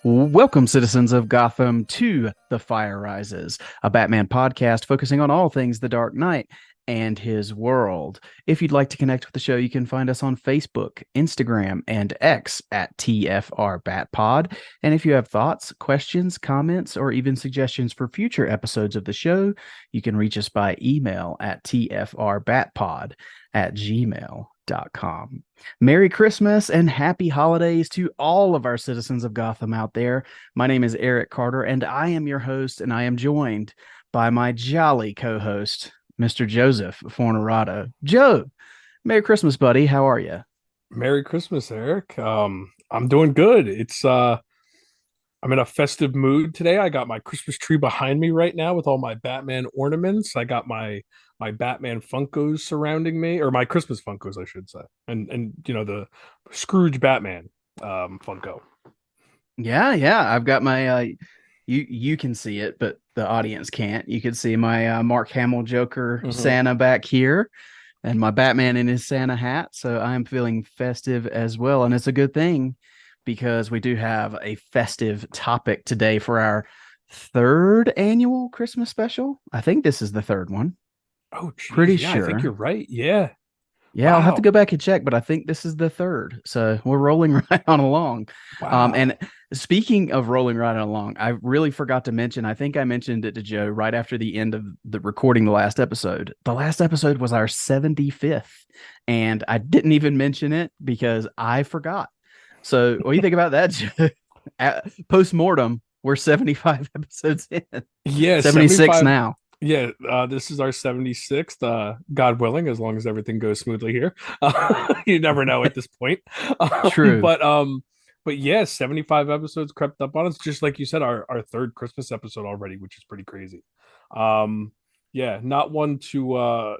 Welcome, citizens of Gotham, to The Fire Rises, a Batman podcast focusing on all things The Dark Knight and his world. If you'd like to connect with the show, you can find us on Facebook, Instagram, and X at tfrbatpod. And if you have thoughts, questions, comments, or even suggestions for future episodes of the show, you can reach us by email at tfrbatpod@gmail.com. Merry Christmas and happy holidays to all of our citizens of Gotham out there. My name is Eric Carter, and I am your host, and I am joined by my jolly co-host, Mr. Joseph Fornerado. Joe, Merry Christmas, buddy. How are you? Merry Christmas, Eric. I'm doing good. I'm in a festive mood today. I got my Christmas tree behind me right now with all my Batman ornaments. I got my Batman Funkos surrounding me, or my Christmas Funkos, I should say, and the Scrooge Batman Funko. Yeah. I've got my you can see it, but the audience can't. You can see my Mark Hamill Joker Mhm. Santa back here and my Batman in his Santa hat. So I'm feeling festive as well. And it's a good thing because we do have a festive topic today for our third annual Christmas special. I think this is the third one. Oh, Pretty geez, yeah, I think you're sure. right. Yeah, Yeah, I'll have to wow, go back and check, but I think this is the third. So we're rolling right on along. And wow. speaking of rolling right on along, I really forgot to mention, I think I mentioned it to Joe right after the end of the recording the last episode. The last episode was our 75th, and I didn't even mention it because I forgot. So what do you think about that, Joe? Post mortem, we're 75 episodes in, Yeah, 76 75. now. Yeah, this is our 76th, God willing, as long as everything goes smoothly here. You never know at this point. Um, True. but um, but yeah, 75 episodes crept up on us, just like you said, our third Christmas episode already, which is pretty crazy. Um, yeah, not one to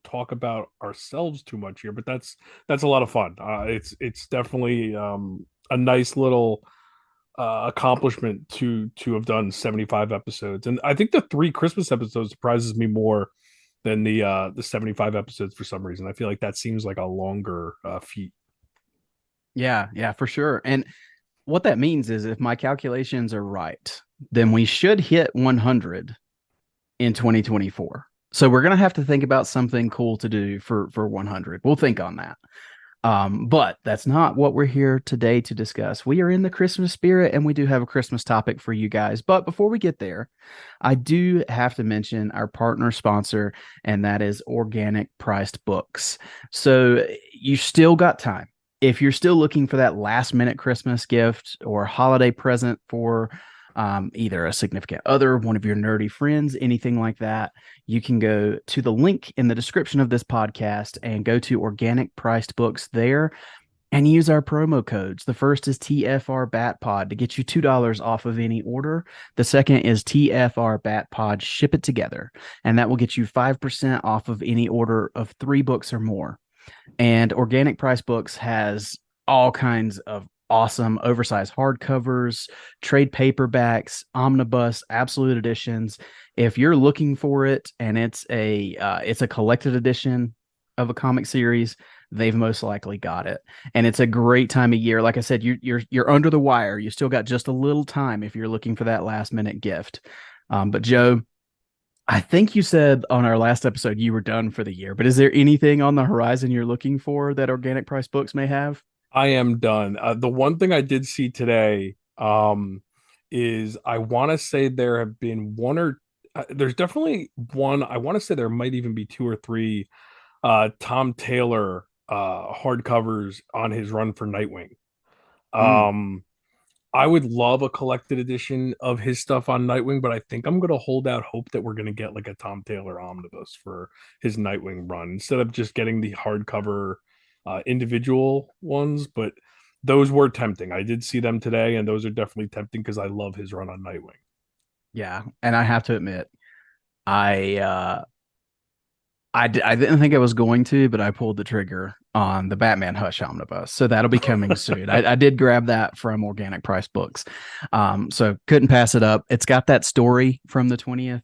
talk about ourselves too much here, but that's a lot of fun. It's definitely a nice little accomplishment to have done 75 episodes. And I think the three Christmas episodes surprises me more than the 75 episodes for some reason. I feel like that seems like a longer feat. Yeah, for sure. And what that means is if my calculations are right, then we should hit 100 in 2024. So we're going to have to think about something cool to do for 100. We'll think on that. But that's not what we're here today to discuss. We are in the Christmas spirit and we do have a Christmas topic for you guys. But before we get there, I do have to mention our partner sponsor, and that is Organic Priced Books. So you still got time. If you're still looking for that last minute Christmas gift or holiday present for either a significant other, one of your nerdy friends, anything like that, you can go to the link in the description of this podcast and go to Organic Priced Books there and use our promo codes. The first is tfrbatpod to get you $2 off of any order. The second is tfrbatpod, ship it together, and that will get you 5% off of any order of 3 books or more. And Organic Price Books has all kinds of awesome oversized hardcovers, trade paperbacks, omnibus, absolute editions. If you're looking for it and it's a collected edition of a comic series, they've most likely got it. And it's a great time of year. Like I said, you're under the wire. You still got just a little time if you're looking for that last minute gift. But Joe, I think you said on our last episode you were done for the year, but is there anything on the horizon you're looking for that Organic Price Books may have? I am done. The one thing I did see today is I want to say there have been there's definitely one. I want to say there might even be two or three Tom Taylor hardcovers on his run for Nightwing. Mm, Um, I would love a collected edition of his stuff on Nightwing, but I think I'm gonna hold out hope that we're gonna get like a Tom Taylor omnibus for his Nightwing run instead of just getting the hardcover individual ones. But those were tempting. I did see them today, and those are definitely tempting because I love his run on Nightwing. yeah, and I have to admit, I uh I didn't think I was going to, but I pulled the trigger on the Batman Hush omnibus, so that'll be coming soon. I did grab that from Organic Price Books, so couldn't pass it up. It's got that story from the 20th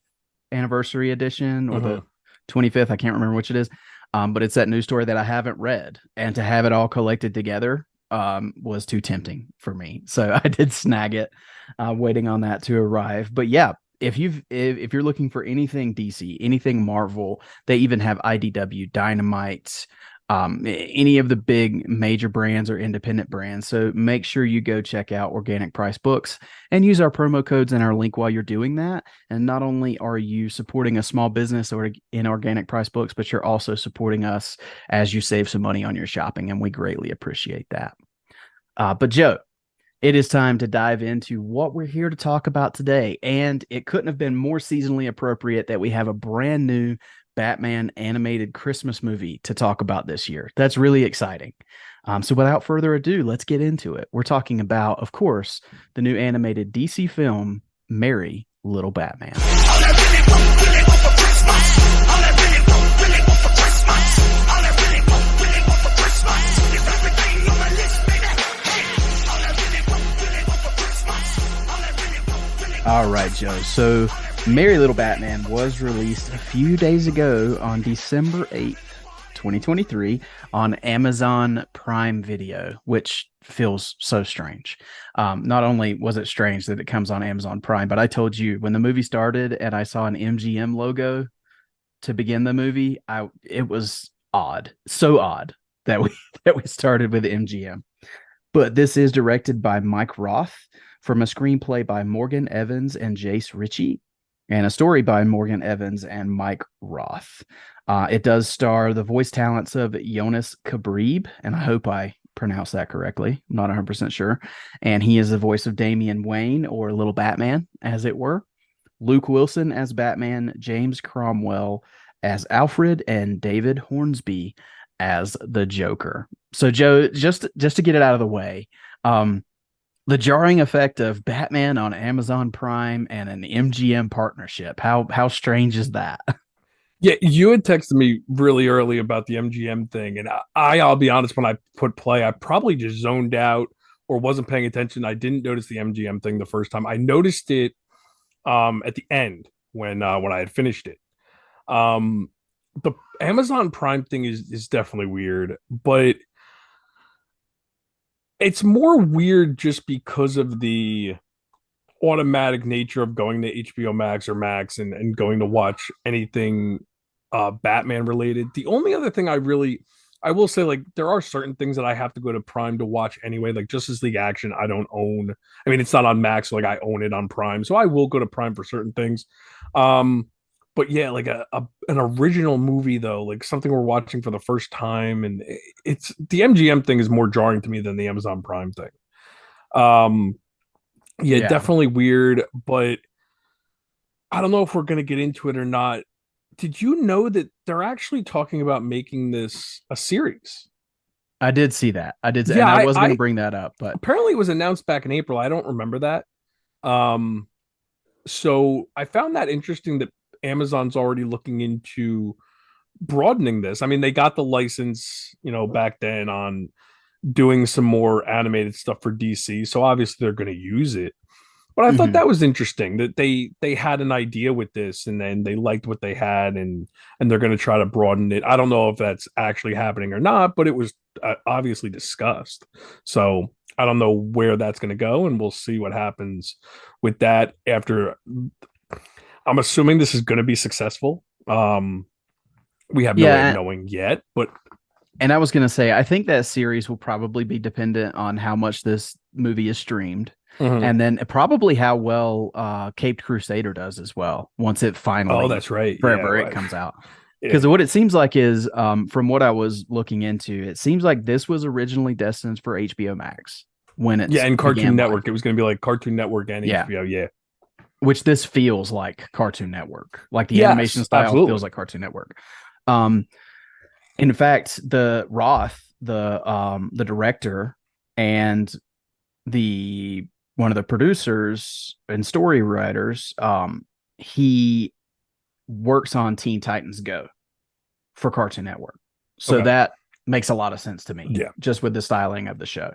anniversary edition or the Mhm. 25th. I can't remember which it is, but it's that new story that I haven't read, and to have it all collected together was too tempting for me. So I did snag it, waiting on that to arrive. But yeah, if you're looking for anything DC, anything Marvel, they even have IDW, Dynamite, any of the big major brands or independent brands. So make sure you go check out Organic Price Books and use our promo codes and our link while you're doing that. And not only are you supporting a small business or in Organic Price Books, but you're also supporting us as you save some money on your shopping, and we greatly appreciate that. But Joe, it is time to dive into what we're here to talk about today. And it couldn't have been more seasonally appropriate that we have a brand new Batman animated Christmas movie to talk about this year. That's really exciting. So without further ado, let's get into it. We're talking about, of course, the new animated DC film, Merry Little Batman. All right, Joe. So Merry Little Batman was released a few days ago on December 8th, 2023 on Amazon Prime Video, which feels so strange. Not only was it strange that it comes on Amazon Prime, but I told you when the movie started and I saw an MGM logo to begin the movie, it was odd. So odd that we that we started with MGM. But this is directed by Mike Roth from a screenplay by Morgan Evans and Jace Ritchie, and a story by Morgan Evans and Mike Roth. It does star the voice talents of Jonas Kabrib, and I hope I pronounced that correctly. I'm not 100% sure. And he is the voice of Damian Wayne, or Little Batman, as it were. Luke Wilson as Batman, James Cromwell as Alfred, and David Hornsby as the Joker. So, Joe, just to get it out of the way, the jarring effect of Batman on Amazon Prime and an MGM partnership. How strange is that? Yeah, you had texted me really early about the MGM thing, and I'll be honest, when I put play, I probably just zoned out or wasn't paying attention. I didn't notice the MGM thing the first time. I noticed it at the end when I had finished it. The Amazon Prime thing is definitely weird, but it's more weird just because of the automatic nature of going to HBO Max or Max and going to watch anything Batman related. The only other thing I will say, like, there are certain things that I have to go to Prime to watch anyway, like Justice League Action. I don't own. I mean, it's not on Max, so like I own it on Prime, so I will go to Prime for certain things. But yeah, like an original movie though, like something we're watching for the first time, and it's the MGM thing is more jarring to me than the Amazon Prime thing. Um, yeah, Yeah, definitely weird, but I don't know if we're gonna get into it or not. Did you know that they're actually talking about making this a series? I did see that. I did, Yeah, and I I, was going to I bring that up, but apparently it was announced back in April. I don't remember that. Um, so I found that interesting that Amazon's already looking into broadening this. I mean, they got the license, back then on doing some more animated stuff for DC, so obviously they're going to use it. But I thought mhm. that was interesting that they had an idea with this, and then they liked what they had, and they're going to try to broaden it. I don't know if that's actually happening or not, but it was obviously discussed. So I don't know where that's going to go, and we'll see what happens with that after. I'm assuming this is going to be successful. We have no way of Yeah, knowing yet, but and I was going to say, I think that series will probably be dependent on how much this movie is streamed, mhm. and then probably how well Caped Crusader does as well once it Oh, finally, that's right. Yeah, forever, it right. comes out. Yeah, Because what it seems like is, from what I was looking into, it seems like this was originally destined for HBO Max when yeah, it and Cartoon began life. Network. It was going to be like Cartoon Network and Yeah, HBO. Yeah. which this feels like Cartoon Network. Like the animation Yes, style feels absolutely. like Cartoon Network. Um, in fact, the Roth, the director and the one of the producers and story writers, he works on Teen Titans Go for Cartoon Network. So Okay. that makes a lot of sense to me, Yeah. just with the styling of the show,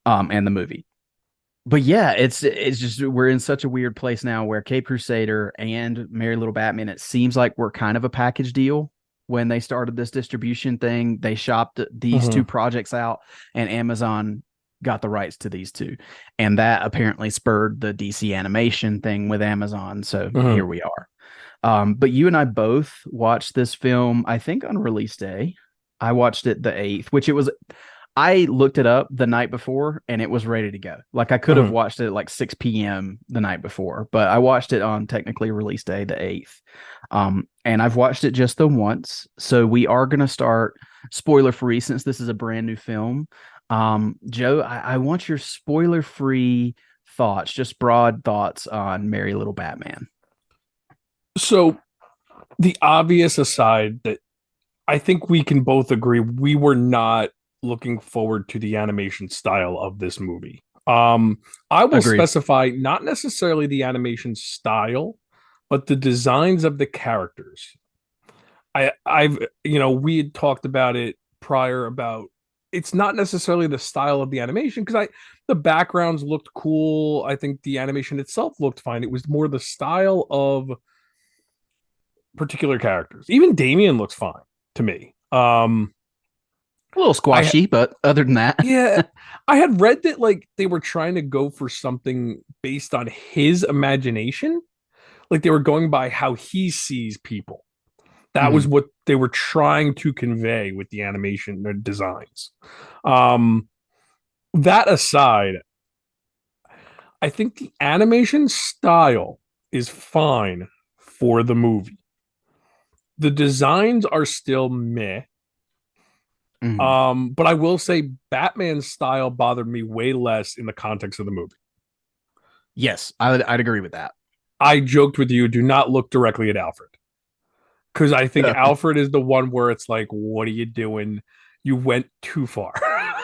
and the movie. But yeah, it's just we're in such a weird place now where Cape Crusader and Merry Little Batman, it seems like we're kind of a package deal. when they started this distribution thing. They shopped these two Hmm. projects out, and Amazon got the rights to these two. And that apparently spurred the DC animation thing with Amazon. So here Hmm. we are. But you and I both watched this film, I think on release day. I watched it the 8th, which it was I looked it up the night before and it was ready to go. Like I could have Hmm. watched it at like 6 p.m. the night before, but I watched it on technically release day, the 8th. And I've watched it just the once. So we are going to start spoiler free since this is a brand new film. Joe, I want your spoiler free thoughts, just broad thoughts on Merry Little Batman. So the obvious aside that I think we can both agree we were not looking forward to the animation style of this movie. I will Agreed. specify not necessarily the animation style, but the designs of the characters. I've we had talked about it prior about it's not necessarily the style of the animation because I the backgrounds looked cool. I think the animation itself looked fine. It was more the style of particular characters. Even Damien looks fine to me. A little I squashy, but other than that, Yeah, I had read that like they were trying to go for something based on his imagination. Like they were going by how he sees people. That was mhm. what they were trying to convey with the animation designs. Um, that aside, I think the animation style is fine for the movie. The designs are still meh. Mhm. But I will say Batman's style bothered me way less in the context of the movie. Yes, I'd agree with that. I joked with you, do not look directly at Alfred. Because I think Alfred is the one where it's like, what are you doing? You went too far.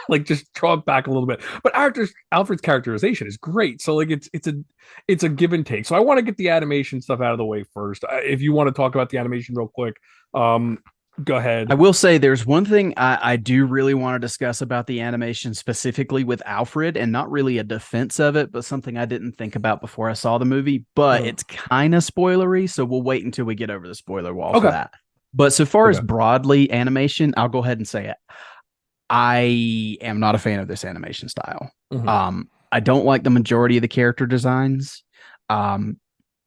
Like just draw it back a little bit. But Alfred's characterization is great. So like it's a give and take. So I want to get the animation stuff out of the way first. If you want to talk about the animation real quick, um, go I ahead. will say there's one thing I do really want to discuss about the animation specifically with Alfred, and not really a defense of it, but something I didn't think about before I saw the movie, but Mhm. it's kind of spoilery. So we'll wait until we get over the spoiler wall for Okay. that. But so far as Okay. broadly animation, I'll go ahead and say it. I am not a fan of this animation style. Mhm. I don't like the majority of the character designs. Um,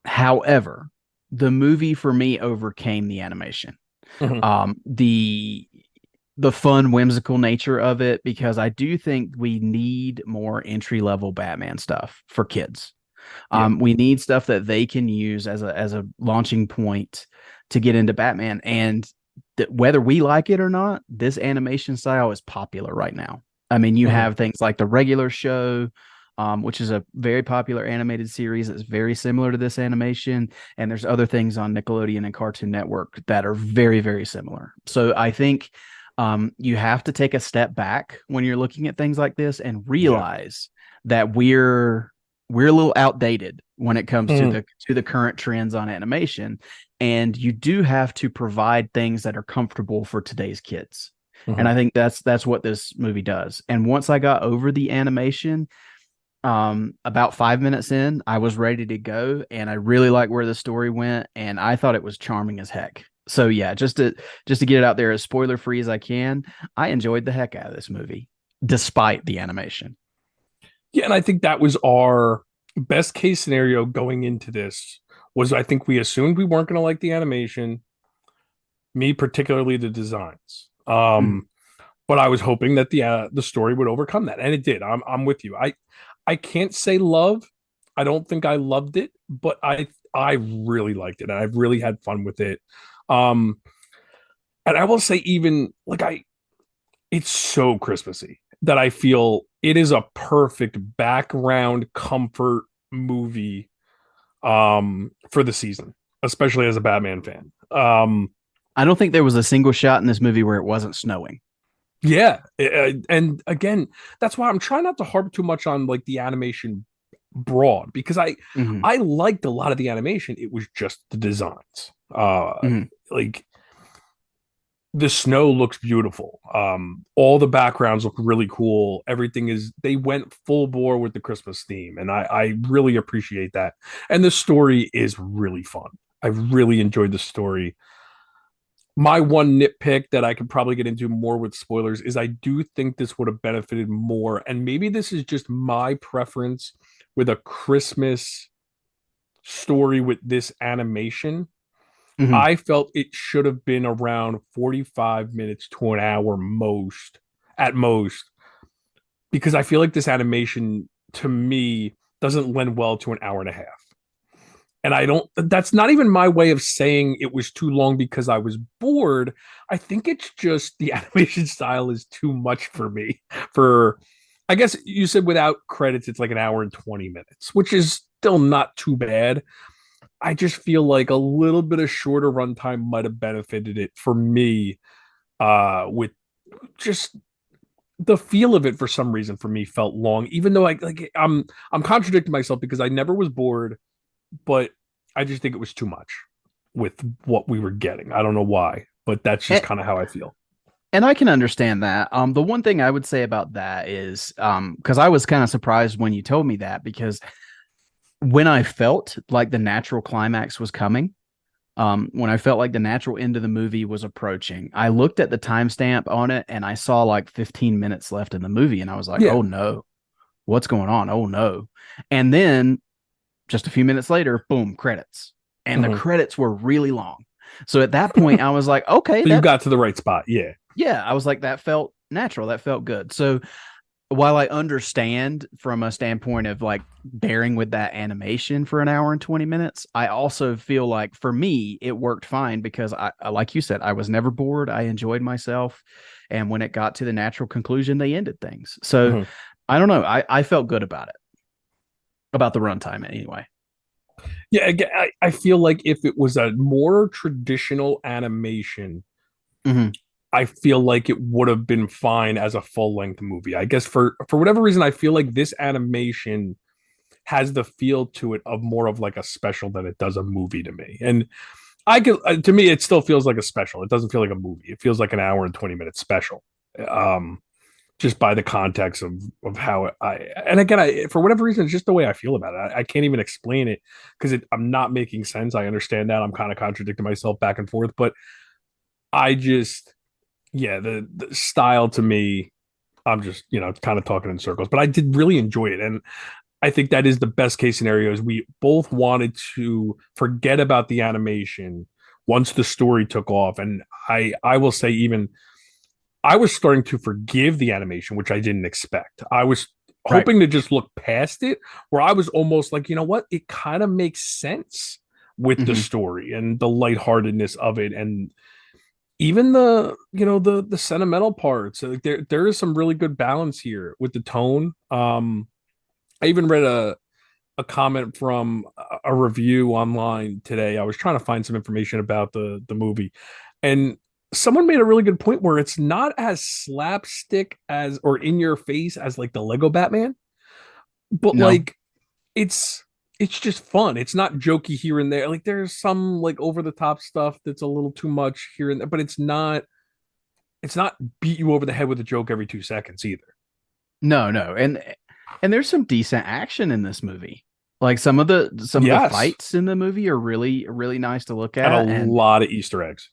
However, the movie for me overcame the animation. Mhm. um the the fun whimsical nature of it, because I do think we need more entry level Batman stuff for kids. Yeah. We need stuff that they can use as a launching point to get into Batman, and whether we like it or not, this animation style is popular right now. I mean, you Mhm. have things like the regular show, which is a very popular animated series that's very similar to this animation. And there's other things on Nickelodeon and Cartoon Network that are very, very similar. So I think you have to take a step back when you're looking at things like this and Yeah. realize that we're a little outdated when it comes Mhm. to the current trends on animation, and you do have to provide things that are comfortable for today's kids. And Mhm. I think that's what this movie does. And once I got over the animation, about 5 minutes in, I was ready to go, and I really like where the story went, and I thought it was charming as heck. So yeah, just to get it out there as spoiler free as I can, I enjoyed the heck out of this movie, despite the animation. Yeah, and I think that was our best case scenario going into this was I think we assumed we weren't going to like the animation, me particularly the designs. Mhm. But I was hoping that the story would overcome that, and it did. I'm with you. I can't say love. I don't think I loved it, but I really liked it, and I really had fun with it. Um, and I will say even like it's so Christmassy that I feel it is a perfect background comfort movie for the season, especially as a Batman fan. I don't think there was a single shot in this movie where it wasn't snowing. Yeah, and again, that's why I'm trying not to harp too much on like the animation broad because Mhm. I liked a lot of the animation. It was just the designs. Mhm. Like the snow looks beautiful. All the backgrounds look really cool. Everything is they went full bore with the Christmas theme, and I really appreciate that. And the story is really fun. I really enjoyed the story. My one nitpick that I could probably get into more with spoilers is I do think this would have benefited more. And maybe this is just my preference with a Christmas story with this animation. Mhm. I felt it should have been around 45 minutes to an hour most, at most, because I feel like this animation to me doesn't lend well to an hour and a half. And I don't, that's not even my way of saying it was too long because I was bored. I think it's just the animation style is too much for me. For, I guess you said without credits, it's like an hour and 20 minutes, which is still not too bad. I just feel like a little bit of shorter runtime might have benefited it for me, with just the feel of it for some reason for me felt long, even though I'm contradicting myself because I never was bored, but I just think it was too much with what we were getting. I don't know why, but that's just And, kind of how I feel. and I can understand that. The one thing I would say about that is, because I was kind of surprised when you told me that, because when I felt like the natural climax was coming, when I felt like the natural end of the movie was approaching, I looked at the timestamp on it and I saw like 15 minutes left in the movie, and I was like, Yeah. oh no, what's going on? Oh no. And then just a few minutes later, boom, credits. And the Mhm. credits were really long. So at that point, I was like, okay, So you that, got to the right spot. Yeah. yeah, I was like, that felt natural. That felt good. So while I understand from a standpoint of like bearing with that animation for an hour and 20 minutes, I also feel like for me, it worked fine because like you said, I was never bored. I enjoyed myself. And when it got to the natural conclusion, they ended things. So Mhm. I don't know. I felt good about it, about the runtime anyway. Yeah. Again, I feel like if it was a more traditional animation, Mm-hmm. I feel like it would have been fine as a full length movie. I guess for whatever reason, I feel like this animation has the feel to it of more of like a special than it does a movie to me. And I can to me, it still feels like a special. It doesn't feel like a movie. It feels like an hour and 20 minute special. Um, just by the context of how I and again, for whatever reason, it's just the way I feel about it. I can't even explain it because I'm not making sense. I understand that I'm kind of contradicting myself back and forth, but I just yeah, the style to me, I'm just kind of talking in circles. But I did really enjoy it, and I think that is the best case scenario. Is we both wanted to forget about the animation once the story took off, and I will say even I was starting to forgive the animation, which I didn't expect. I was Right. hoping to just look past it, where I was almost like, you know what, it kind of makes sense with the Mm-hmm. story and the lightheartedness of it, and even the sentimental parts. Like there is some really good balance here with the tone. I even read a comment from a review online today. I was trying to find some information about the movie, and someone made a really good point where it's not as slapstick as or in your face as like the Lego Batman, but No. like it's it's just fun. It's not jokey here and there. Like there's some like over the top stuff that's a little too much here and there, but it's not beat you over the head with a joke every 2 seconds either. No, no. And there's some decent action in this movie. Like some of the Yes, fights in the movie are really really nice to look and a at, and lot of Easter eggs.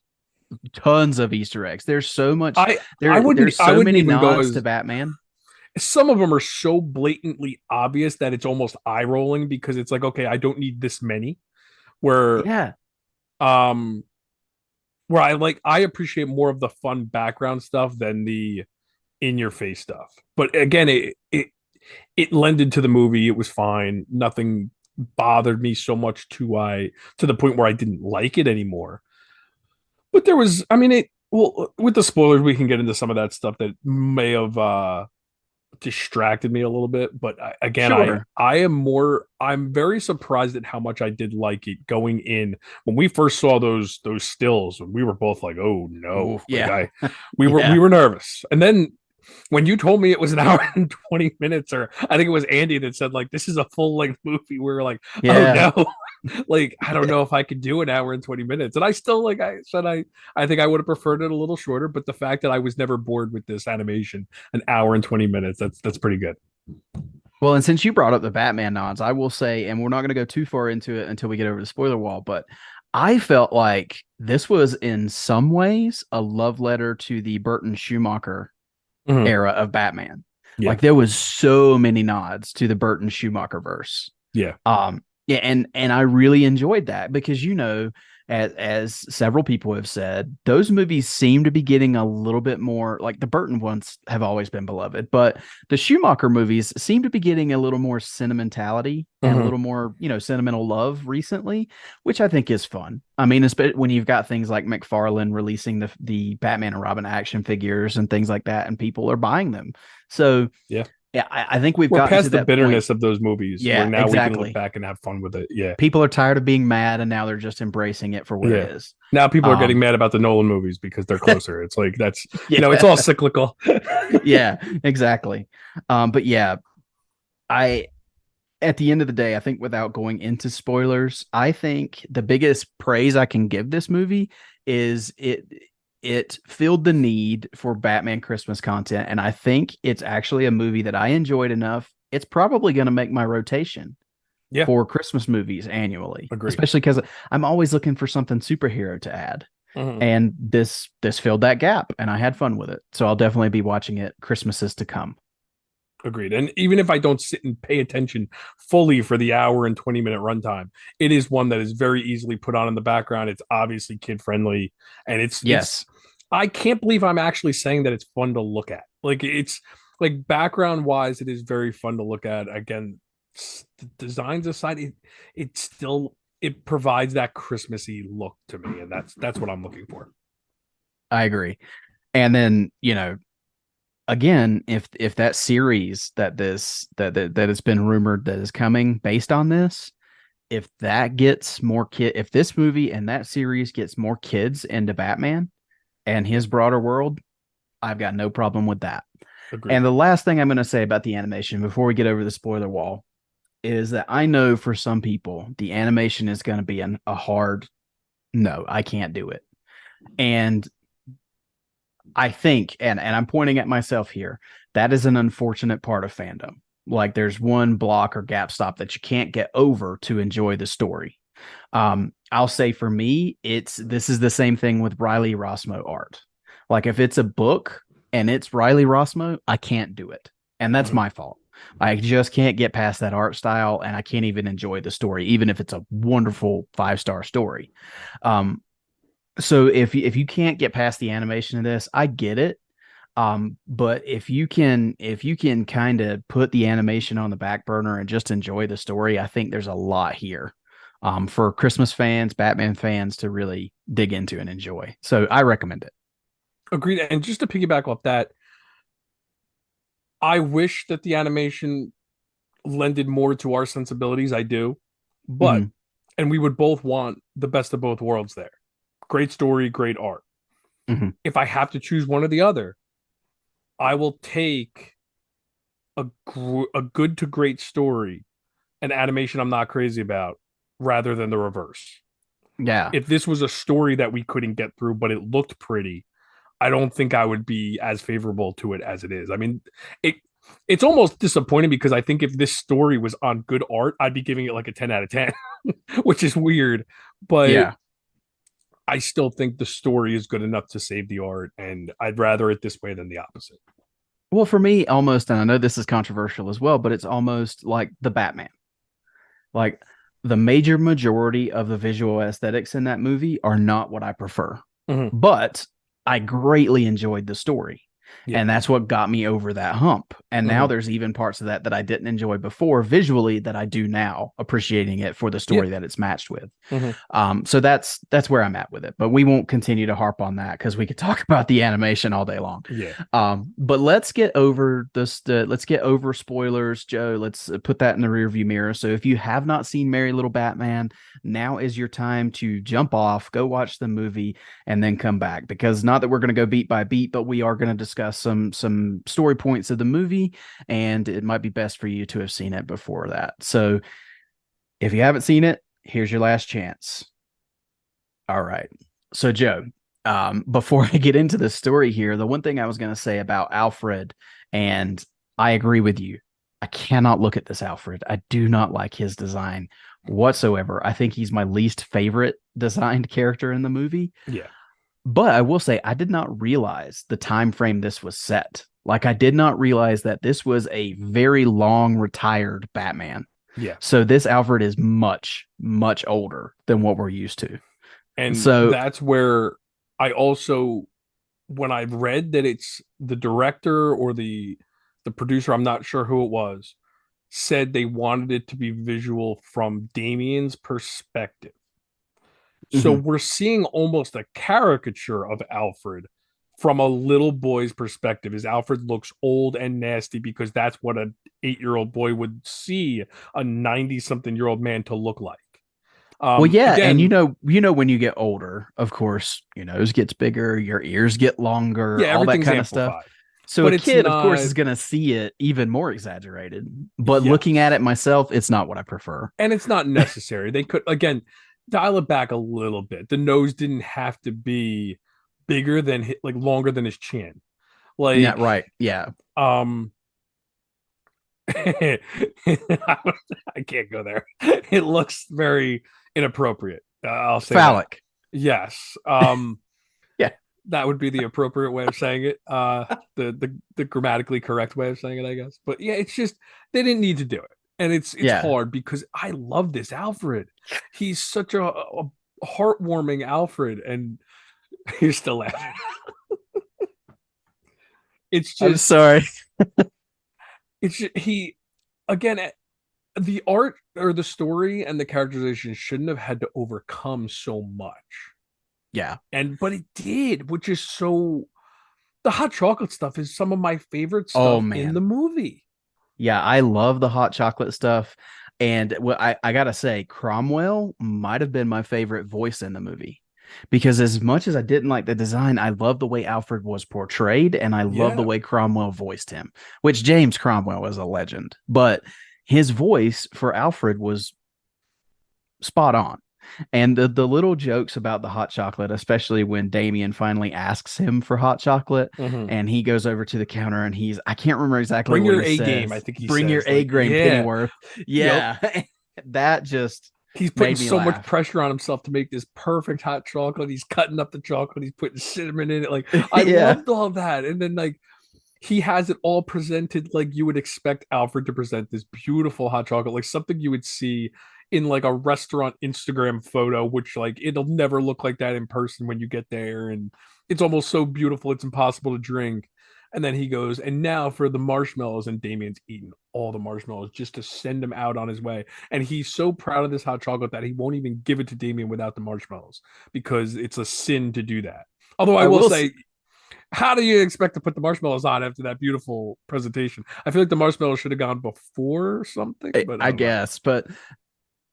tons of Easter eggs. There's so much I I there wouldn't there's I so wouldn't many even go nods to as Batman. some of them are so blatantly obvious that it's almost eye rolling because it's like, okay, I don't need this many. Where Yeah. um where I appreciate more of the fun background stuff than the in your face stuff. But again, it lended to the movie. It was fine. Nothing bothered me so much to the point where I didn't like it anymore. But there was, I mean, it well with the spoilers, we can get into some of that stuff that may have distracted me a little bit. But again, Sure. I'm very surprised at how much I did like it going in when we first saw those stills. We were both like, oh no, Ooh, yeah. we Yeah. were nervous, and then when you told me it was an hour and 20 minutes, or I think it was Andy that said like this is a full length movie, we were like, oh Yeah. no. Like I don't know if I could do an hour and 20 minutes. And I still like I said I think I would have preferred it a little shorter, but the fact that I was never bored with this animation, an hour and 20 minutes, that's pretty good. Well, and since you brought up the Batman nods, I will say, and we're not going to go too far into it until we get over the spoiler wall, but I felt like this was in some ways a love letter to the Burton Schumacher Mhm. era of Batman. Yeah. Like there was so many nods to the Burton Schumacher verse. Yeah. Yeah, and I really enjoyed that because as several people have said, those movies seem to be getting a little bit more like the Burton ones have always been beloved, but the Schumacher movies seem to be getting a little more sentimentality and a Mhm. little more, sentimental love recently, which I think is fun. I mean, especially when you've got things like McFarlane releasing the Batman and Robin action figures and things like that, and people are buying them. So Yeah. yeah, I think we've We're gotten to past the that point. bitterness of those movies where Yeah, now we can look exactly. back and have fun with it. Yeah. People are tired of being mad and now they're just embracing it for what it Yeah. is. Now people are getting Um, mad about the Nolan movies because they're closer. It's like that's it's all yeah, cyclical. yeah, exactly. But yeah, I at the end of the day, I think without going into spoilers, I think the biggest praise I can give this movie is it filled the need for Batman Christmas content, and I think it's actually a movie that I enjoyed enough. It's probably going to make my rotation Yeah, for Christmas movies annually, agreed. especially because I'm always looking for something superhero to add. Mhm. And this filled that gap, and I had fun with it. So I'll definitely be watching it Christmases to come. Agreed. And even if I don't sit and pay attention fully for the hour and 20-minute runtime, it is one that is very easily put on in the background. It's obviously kid friendly and it's Yes. I can't believe I'm actually saying that it's fun to look at. Like it's like background wise, it is very fun to look at. Again, the designs aside, it still it provides that Christmassy look to me, and that's what I'm looking for. I agree. And then, again, if that series that it's been rumored that is coming based on this, if that gets more if this movie and that series gets more kids into Batman and his broader world, I've got no problem with that. And Agreed. the last thing I'm going to say about the animation before we get over the spoiler wall is that I know for some people the animation is going to be a hard no, I can't do it. And I think, and I'm pointing at myself here, that is an unfortunate part of fandom. Like there's one block or gap stop that you can't get over to enjoy the story. I'll say for me, this is the same thing with Riley Rossmo art. Like if it's a book and it's Riley Rossmo, I can't do it. And that's Mhm. my fault. I just can't get past that art style and I can't even enjoy the story, even if it's a wonderful 5-star story. Um, so if you can't get past the animation of this, I get it. But if you can kind of put the animation on the back burner and just enjoy the story, I think there's a lot here for Christmas fans, Batman fans to really dig into and enjoy. So I recommend it. Agreed. And just to piggyback off that, I wish that the animation lended more to our sensibilities. I do, but Hmm. and we would both want the best of both worlds there. Great story, great art. Hmm. If I have to choose one or the other, I will take a good to great story, an animation I'm not crazy about, rather than the reverse. Yeah. If this was a story that we couldn't get through, but it looked pretty, I don't think I would be as favorable to it as it is. I mean, it it's almost disappointing because I think if this story was on good art, I'd be giving it like a 10 out of 10, which is weird, but Yeah. I still think the story is good enough to save the art, and I'd rather it this way than the opposite. Well, for me, almost, and I know this is controversial as well, but it's almost like the Batman. Like the major majority of the visual aesthetics in that movie are not what I prefer, Mm-hmm. but I greatly enjoyed the story. Yeah. And that's what got me over that hump. And now Mm-hmm. there's even parts of that that I didn't enjoy before visually that I do now, appreciating it for the Yeah. story that it's matched with. Mm-hmm. So that's where I'm at with it. But we won't continue to harp on that because we could talk about the animation all day long. Yeah. But let's get over this. Let's get over spoilers, Joe. Let's put that in the rearview mirror. So if you have not seen Merry Little Batman, now is your time to jump off, go watch the movie, and then come back. Because not that we're going to go beat by beat, but we are going to discuss some story points of the movie, and it might be best for you to have seen it before that. So if you haven't seen it, here's your last chance. All right. So, Joe, before I get into the story here, the one thing I was going to say about Alfred, and I agree with you. I cannot look at this Alfred. I do not like his design whatsoever. I think he's my least favorite designed character in the movie. Yeah. But I will say I did not realize the time frame this was set. Like I did not realize that this was a very long retired Batman. Yeah. So this Alfred is much, much older than what we're used to. And So, that's where I also, when I read that it's the director or the producer, I'm not sure who it was, said they wanted it to be visual from Damien's perspective. So mhm. we're seeing almost a caricature of Alfred from a little boy's perspective. As Alfred looks old and nasty because that's what an 8-year-old boy would see a 90-something-year-old man to look like. Well, yeah, and Again, when you get older, of course, your nose gets bigger, your ears get longer, yeah, all that everything's kind of stuff. amplified, So a but it's kid, of course, not. is going to see it even more exaggerated. But looking at Yes, it myself, it's not what I prefer. and it's not necessary. They could, again, dial it back a little bit. The nose didn't have to be bigger than like longer than his chin. Yeah, Like, right. Yeah. um, I can't go there. It looks very inappropriate. I'll say that. Phallic. Yes. Yeah. That would be the appropriate way of saying it. The grammatically correct way of saying it, I guess. But yeah, it's just they didn't need to do it, and it's Yeah. hard because I love this Alfred. He's such a heartwarming Alfred, and you're still laughing. It's I'm just sorry. he again the art or the story and the characterization shouldn't have had to overcome so much, Yeah. and but it did, which is so. The hot chocolate stuff is some of my favorite Oh stuff in the man. movie. Yeah, I love the hot chocolate stuff. And I gotta say, Cromwell might have been my favorite voice in the movie. Because as much as I didn't like the design, I love the way Alfred was portrayed, and I love the Yeah, way Cromwell voiced him, which James Cromwell is a legend. But his voice for Alfred was spot on. And the little jokes about the hot chocolate, especially when Damien finally asks him for hot chocolate mm-hmm. and he goes over to the counter and I can't remember exactly Bring what your he A game. I says. think he Bring your says A like, grain yeah, Pennyworth. yep. Yeah. That just He's putting made me so much laugh. pressure on himself to make this perfect hot chocolate. He's cutting up the chocolate. He's putting cinnamon in it. Like I Yeah. loved all that. And then like he has it all presented like you would expect Alfred to present this beautiful hot chocolate, like something you would see in like a restaurant Instagram photo, which like it'll never look like that in person when you get there. And it's almost so beautiful, it's impossible to drink. And then he goes, and now for the marshmallows, and Damien's eaten all the marshmallows just to send him out on his way. And he's so proud of this hot chocolate that he won't even give it to Damien without the marshmallows because it's a sin to do that. Although I I will will say, how do you expect to put the marshmallows on after that beautiful presentation? I feel like the marshmallows should have gone before something, but I I don't know. guess, but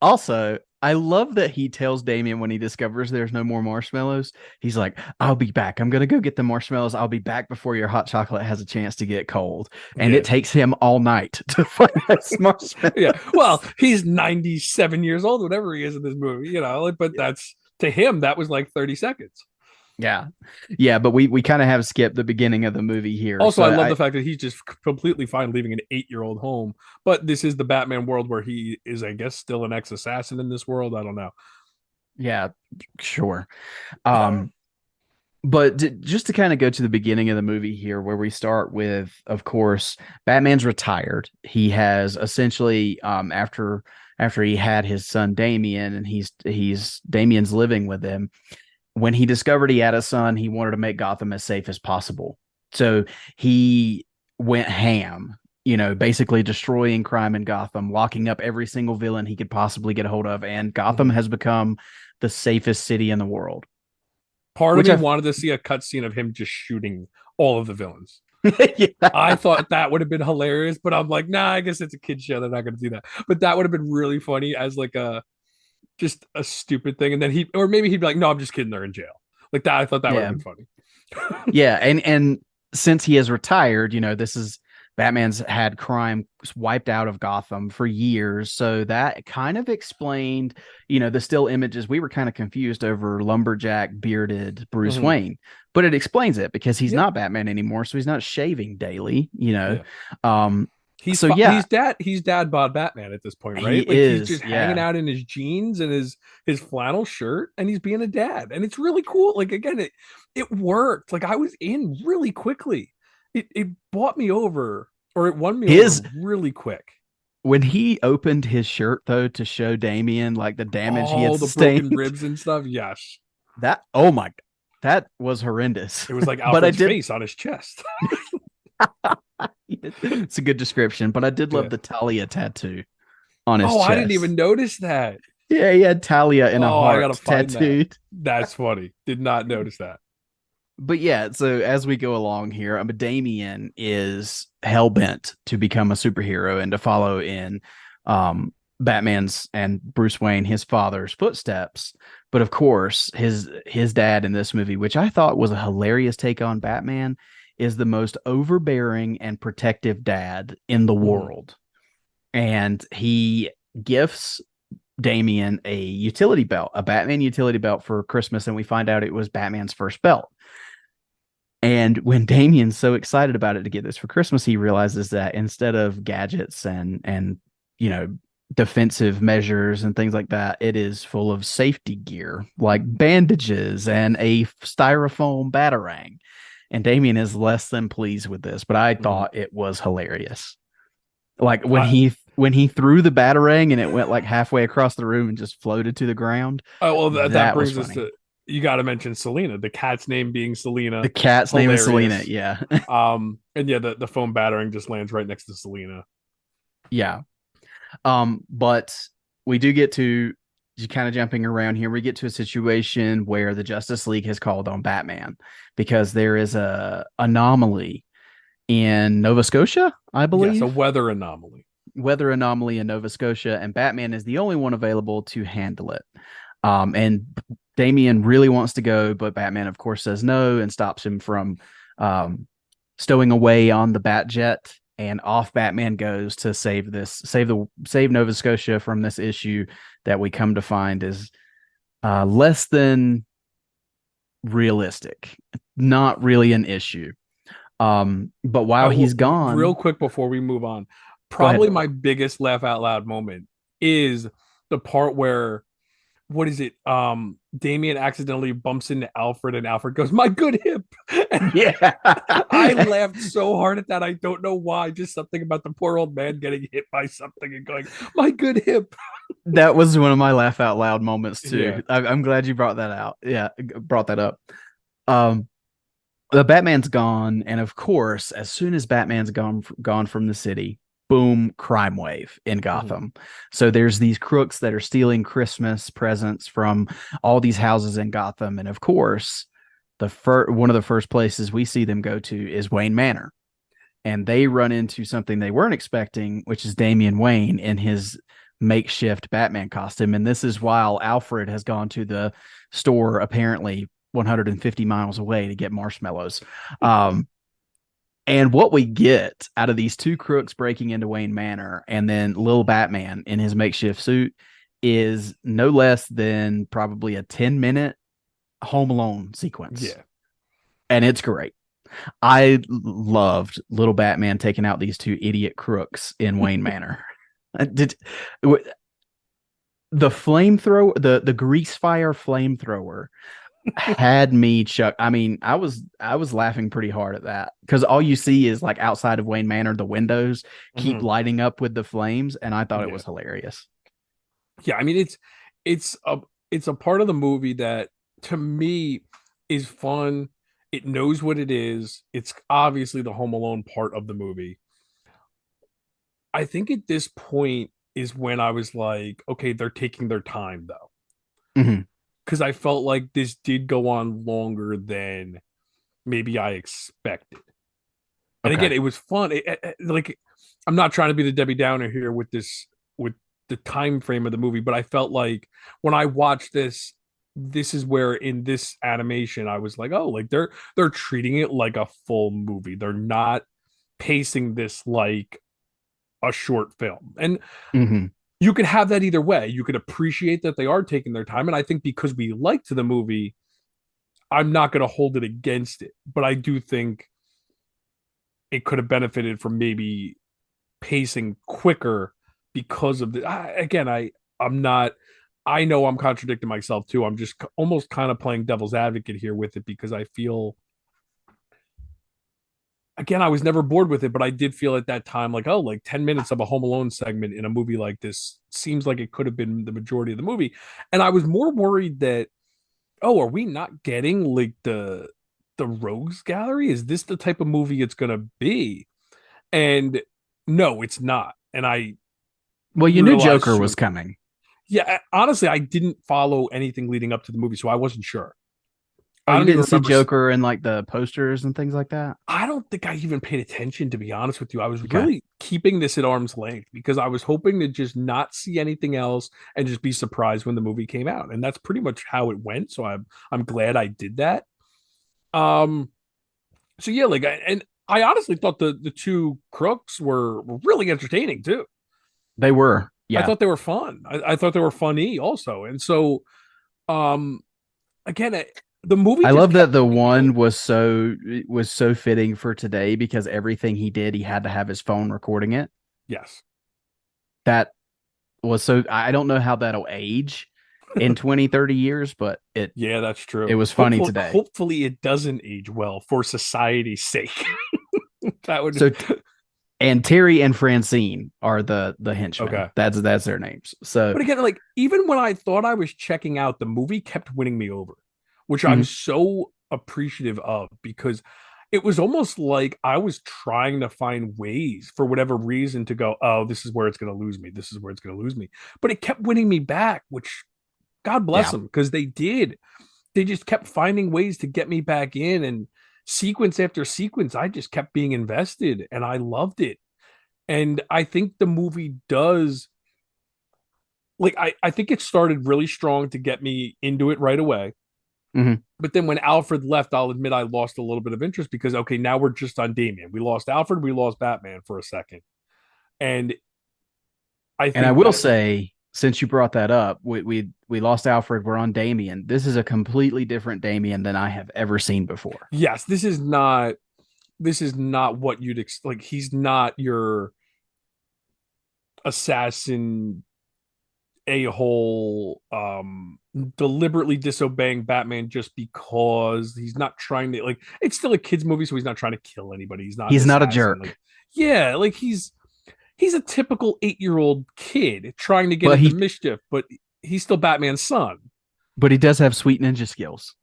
also, I love that he tells Damien when he discovers there's no more marshmallows, he's like, I'll be back. I'm going to go get the marshmallows. I'll be back before your hot chocolate has a chance to get cold. And it Yeah. takes him all night to find those marshmallows. Yeah. Well, he's 97 years old, whatever he is in this movie, but that's to him, that was like 30 seconds. Yeah. Yeah. But we kind of have skipped the beginning of the movie here. Also, So I love the fact that he's just completely fine leaving an 8-year-old home. But this is the Batman world where he is, I guess, still an ex assassin in this world. I don't know. yeah, sure. Um, But just to kind of go to the beginning of the movie here, where we start with, of course, Batman's retired. He has essentially, after he had his son Damien, and he's Damien's living with him. When he discovered he had a son, he wanted to make Gotham as safe as possible. So he went ham, basically destroying crime in Gotham, locking up every single villain he could possibly get a hold of, and Gotham Mhm. has become the safest city in the world. Part of Which me I, wanted to see a cutscene of him just shooting all of the villains. yeah, I thought that would have been hilarious, but I'm like, nah, I guess it's a kid show. They're not going to do that. But that would have been really funny as like a just a stupid thing. And then or maybe he'd be like, no, I'm just kidding. They're in jail. Like that. I thought that would have yeah. been funny. Yeah, and since he has retired, this is Batman's had crime wiped out of Gotham for years, so that kind of explained, the still images. We were kind of confused over lumberjack bearded Bruce Mm-hmm. Wayne, but it explains it because he's Yeah. not Batman anymore, so he's not shaving daily. Yeah. Um, He's So yeah, he's dad bod Batman at this point, he right? Like he's is. just hanging Yeah. out in his jeans and his flannel shirt, and he's being a dad, and it's really cool. Like again, it worked. Like I was in really quickly. It bought me over, or it won me over His really quick. when he opened his shirt though to show Damien like the damage he had All the broken sustained, ribs and stuff. Yes, that oh my, that was horrendous. it was like But I Alfred's did. face on his chest. It's a good description, but I did love Yeah. the Talia tattoo on his Oh, I didn't chest. even notice that. Yeah, he had Talia in a Oh, I gotta heart find that. tattooed. That's funny. Did not notice that. But yeah, so as we go along here, Damien is hell bent to become a superhero and to follow in Batman's and Bruce Wayne, his father's footsteps. But of course, his dad in this movie, which I thought was a hilarious take on Batman, is the most overbearing and protective dad in the Mhm. world. And he gifts Damien a utility belt, a Batman utility belt for Christmas, and we find out it was Batman's first belt. And when Damien's so excited about it to get this for Christmas, he realizes that instead of gadgets and you know defensive measures and things like that, it is full of safety gear like bandages and a styrofoam batarang. And Damien is less than pleased with this, but I Mhm. thought it was hilarious. Like I, when he threw the batarang and it went like halfway across the room and just floated to the ground, oh well, that that was brings us funny. to you got to mention Selena. The cat's name being The Selena, cat's name is Selena. hilarious. Yeah. And yeah, the foam battering just lands right next to Selena. Yeah. But we do get to kind of jumping around here. We get to a situation where the Justice League has called on Batman because there is a anomaly in Nova Scotia, I Yes, a believe. weather anomaly. Weather anomaly in Nova Scotia, and Batman is the only one available to handle it. And Damien really wants to go, but Batman, of course, says no and stops him from um, stowing away on the Batjet. And off Batman goes to save Nova Scotia from this issue that we come to find is less than realistic, not really an issue. But I while will he's real gone, quick before we move on. go ahead. Probably my biggest laugh out loud moment is the part where what is it? Damien accidentally bumps into Alfred, and Alfred goes, "My good hip." Yeah. I laughed so hard at that. I don't know why. Just something about the poor old man getting hit by something and going, "My good hip." That was one of my laugh out loud moments Yeah. too. I'm glad you brought that out. Yeah, brought that up. Um, the Batman's gone, and of course, as soon as Batman's gone from the city, boom, crime wave in Mhm. Gotham. So there's these crooks that are stealing Christmas presents from all these houses in Gotham, and of course, one of the first places we see them go to is Wayne Manor, and they run into something they weren't expecting, which is Damian Wayne in his makeshift Batman costume. And this is while Alfred has gone to the store, apparently 150 miles away, to get marshmallows. Um, and what we get out of these two crooks breaking into Wayne Manor and then Lil Batman in his makeshift suit is no less than probably a 10-minute Home Alone sequence. Yeah. And it's great. I loved little Batman taking out these two idiot crooks in Wayne Manor. Did the flamethrower, the grease fire flamethrower had me chuck. I mean, I was laughing pretty hard at that because all you see is like outside of Wayne Manor, the windows keep Mhm. lighting up with the flames, and I thought it Yeah. was hilarious. Yeah. I mean, it's a it's a part of the movie that to me is fun. It knows what it is. It's obviously the Home Alone part of the movie. I think at this point is when I was like, okay, they're taking their time though. Mhm. Because I felt like this did go on longer than maybe I expected. And Okay. again, it was fun. Like, I'm not trying to be the Debbie Downer here with with the time frame of the movie, but I felt like when I watched this, this is where in this animation I was like, oh, like they're treating it like a full movie. They're not pacing this like a short film. And Mhm. you could have that either way. You could appreciate that they are taking their time. And I think because we liked the movie, I'm not going to hold it against it. But I do think it could have benefited from maybe pacing quicker because of the. I'm not. I know I'm contradicting myself too. I'm just almost kind of playing devil's advocate here with it because I feel again, I was never bored with it, but I did feel at that time like, oh, like 10 minutes of a Home Alone segment in a movie like this seems like it could have been the majority of the movie. And I was more worried that, oh, are we not getting like the Rogues Gallery? Is this the type of movie it's gonna be? And no, it's not. And I Well, you knew realized Joker was soon. coming. Yeah, honestly, I didn't follow anything leading up to the movie, so I wasn't sure. Oh, I you don't even didn't see remember. Joker in like the posters and things like that? I don't think I even paid attention, to be honest with you. I was Okay. really keeping this at arm's length because I was hoping to just not see anything else and just be surprised when the movie came out. And that's pretty much how it went. So I'm glad I did that. Um, so yeah, and I honestly thought the two crooks were really entertaining too. They were. I Yeah. thought they were fun. I thought they were funny also. And so um again, the movie I just love that kept the winning me one over. was so fitting for today because everything he did, he had to have his phone recording it. Yes. That was so I don't know how that'll age in 20, 30 years, but Yeah, that's it true. was funny today. Hopefully it doesn't age well for society's sake. That would So and Terry and Francine are the henchmen. okay. That's their names. So But again, like even when I thought I was checking out, the movie kept winning me over, which I'm mhm. so appreciative of because it was almost like I was trying to find ways for whatever reason to go, oh, this is where it's going to lose me. This is where it's going to lose me. But it kept winning me back, which God bless Yeah. them because they did. They just kept finding ways to get me back in and sequence after sequence. I just kept being invested and I loved it. And I think the movie does I think it started really strong to get me into it right away. Mhm. But then when Alfred left, I'll admit I lost a little bit of interest because okay, now we're just on Damien. We lost Alfred, we lost Batman for a second. And I And I think will that say, since you brought that up, we lost Alfred. We're on Damien. This is a completely different Damien than I have ever seen before. yes, this is not what you'd like he's not your assassin a-hole deliberately disobeying Batman just because he's not trying to like it's still a kids movie so he's not trying to kill anybody, he's not an He's not a assassin like jerk, yeah like he's a typical 8-year-old kid trying to get but into he mischief but he's still Batman's son. but he does have sweet ninja skills,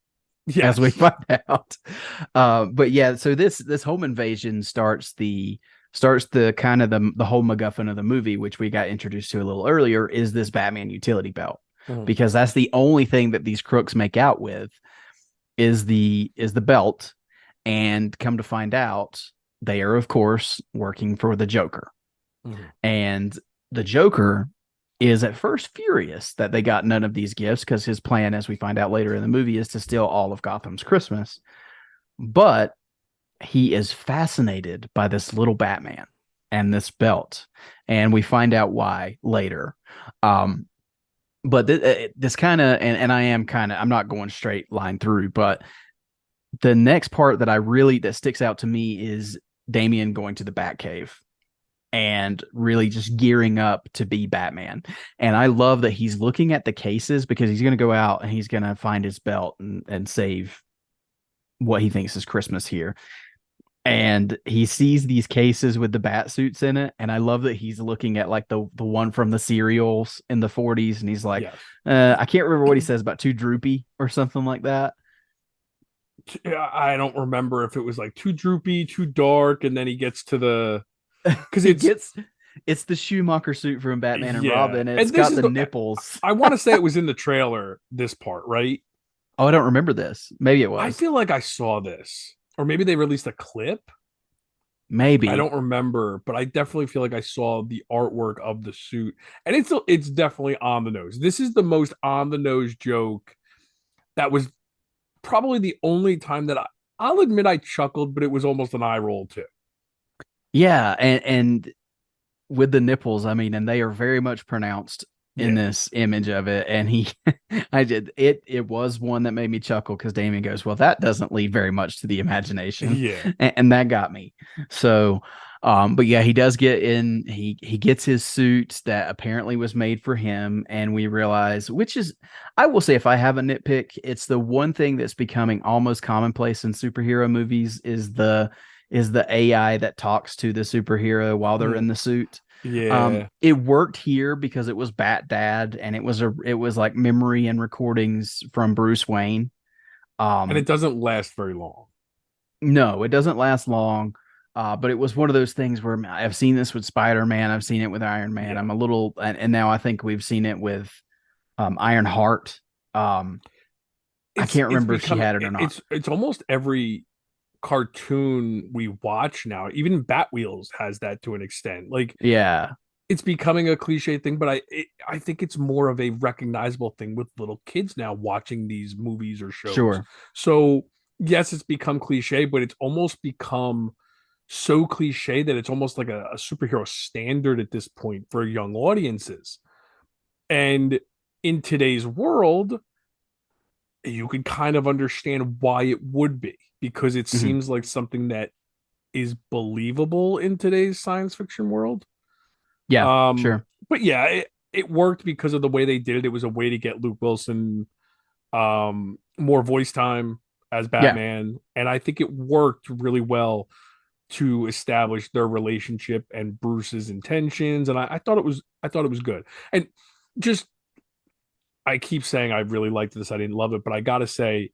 as we Yes. find out. But yeah, so this home invasion starts the kind of the whole MacGuffin of the movie, which we got introduced to a little earlier, is this Batman utility belt Mhm. because that's the only thing that these crooks make out with is the belt, and come to find out they are of course working for the Joker, Mhm. and the Joker is at first furious that they got none of these gifts because his plan, as we find out later in the movie, is to steal all of Gotham's Christmas. But he is fascinated by this little Batman and this belt, and we find out why later. Um, but this kind of, and I am kind of, I'm not going straight line through, but the next part that sticks out to me is Damien going to the Batcave and really just gearing up to be Batman. And I love that he's looking at the cases because he's going to go out and he's going to find his belt and save what he thinks is Christmas here. And he sees these cases with the bat suits in it. And I love that he's looking at like the one from the cereals in the 40s. And he's like, Yes. I can't remember what he says about too droopy or something like that. I don't remember if it was like too droopy, too dark, and then he gets to the because he it's gets it's the Schumacher suit from Batman and yeah, Robin. It's and this got is the the nipples. I want to say it was in the trailer this part right. Oh, I don't remember this. Maybe it I was. feel like I saw this, or maybe they released a clip. I Maybe. don't remember, but I definitely feel like I saw the artwork of the suit, and it's definitely on the nose. This is the most on the nose joke that was probably the only time that I'll admit I chuckled, but it was almost an eye roll too. Yeah, and with the nipples, I mean, and they are very much pronounced in Yeah, this image of it. And he, I did it was one that made me chuckle because Damien goes, "Well, that doesn't leave very much to the imagination," yeah. and that got me. So, But yeah, he does get in. He gets his suit that apparently was made for him, and we realize, which is, I will say, if I have a nitpick, it's the one thing that's becoming almost commonplace in superhero movies is the AI that talks to the superhero while they're in Mm, the suit. yeah. It worked here because it was Bat Dad, and it was like memory and recordings from Bruce Wayne. And it Um, doesn't last very long. no, it doesn't last long. But it was one of those things where I've seen this with Spider-Man. I've seen it with Iron Man. Yeah. I'm a little, and now I think we've seen it with Iron Heart. Um, I can't It's remember if she become had it or not. it's almost every cartoon we watch now. Even Batwheels has that to an extent. Like Yeah, it's becoming a cliche thing, but I think it's more of a recognizable thing with little kids now watching these movies or shows. sure. So yes, it's become cliche, but it's almost become so cliche that it's almost like a superhero standard at this point for young audiences. And in today's world, you could kind of understand why it would be because it Mhm. seems like something that is believable in today's science fiction world. Yeah, Um, sure. but yeah, it worked because of the way they did it. It was a way to get Luke Wilson more voice time as Yeah, Batman, and I think it worked really well to establish their relationship and Bruce's intentions. And I thought it was good. And just I keep saying I really liked this. I didn't love it, but I gotta say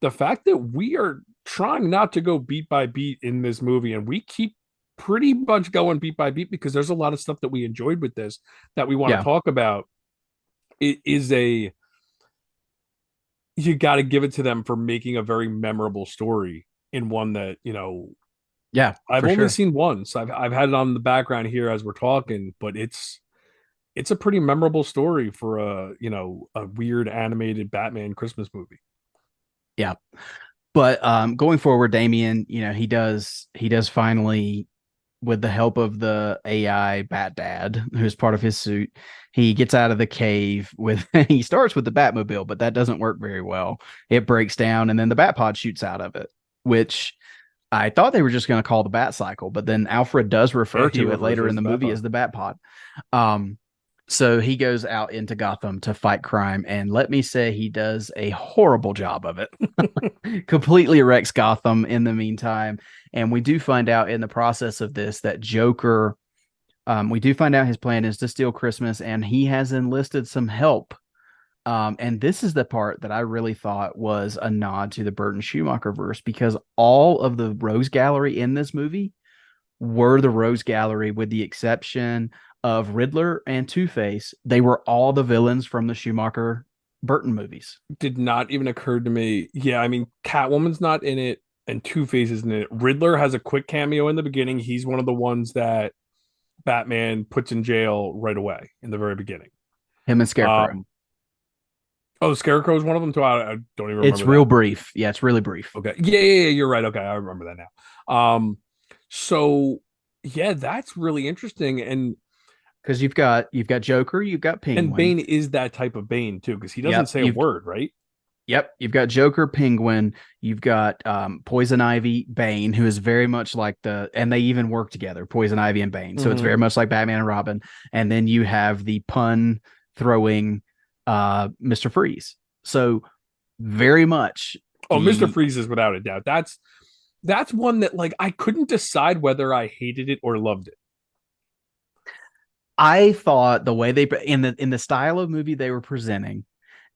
the fact that we are trying not to go beat by beat in this movie, and we keep pretty much going beat by beat because there's a lot of stuff that we enjoyed with this that we want to yeah, talk about. It is a you got to give it to them for making a very memorable story in one that yeah, I've for only sure. seen once. I've had it on the background here as we're talking, but it's a pretty memorable story for a weird animated Batman Christmas movie. Yeah. But going forward, Damien, he does finally, with the help of the AI Bat Dad, who's part of his suit, he gets out of the cave with he starts with the Batmobile, but that doesn't work very well. It breaks down, and then the Batpod shoots out of it, which I thought they were just going to call the Bat Cycle, but then Alfred does Yeah, refer he to it refers to later it in as the the movie Batman. as the Batpod. Um, so he goes out into Gotham to fight crime, and let me say he does a horrible job of it. Completely wrecks Gotham in the meantime. And we do find out in the process of this that Joker, we do find out his plan is to steal Christmas, and he has enlisted some help. And this is the part that I really thought was a nod to the Burton Schumacher verse because all of the Rose Gallery in this movie were the Rose Gallery, with the exception of Riddler and Two Face. They were all the villains from the Schumacher Burton movies. Did not even occur to me. Yeah, I mean, Catwoman's not in it, and Two Face is in it. Riddler has a quick cameo in the beginning. He's one of the ones that Batman puts in jail right away in the very beginning. Him and Scarecrow. Um, oh, Scarecrow is one of them too. I don't even It's remember real that. brief. Yeah, it's really brief. Okay, yeah, you're right. Okay, I remember that now. So yeah, that's really interesting, Because you've got Joker, you've got and Penguin. Bane is that type of Bane too, because he doesn't Yep, say a word, right? you've got Joker, Penguin, you've got Poison Ivy, Bane, who is very much like and they even work together, Poison Ivy and Bane. So it's Mm-hmm. very much like Batman and Robin. And then you have the pun throwing Mr. Freeze. So very much Oh, Mr. the Freeze is without a doubt. That's one that like I couldn't decide whether I hated it or loved it. I thought the way they in the style of movie they were presenting,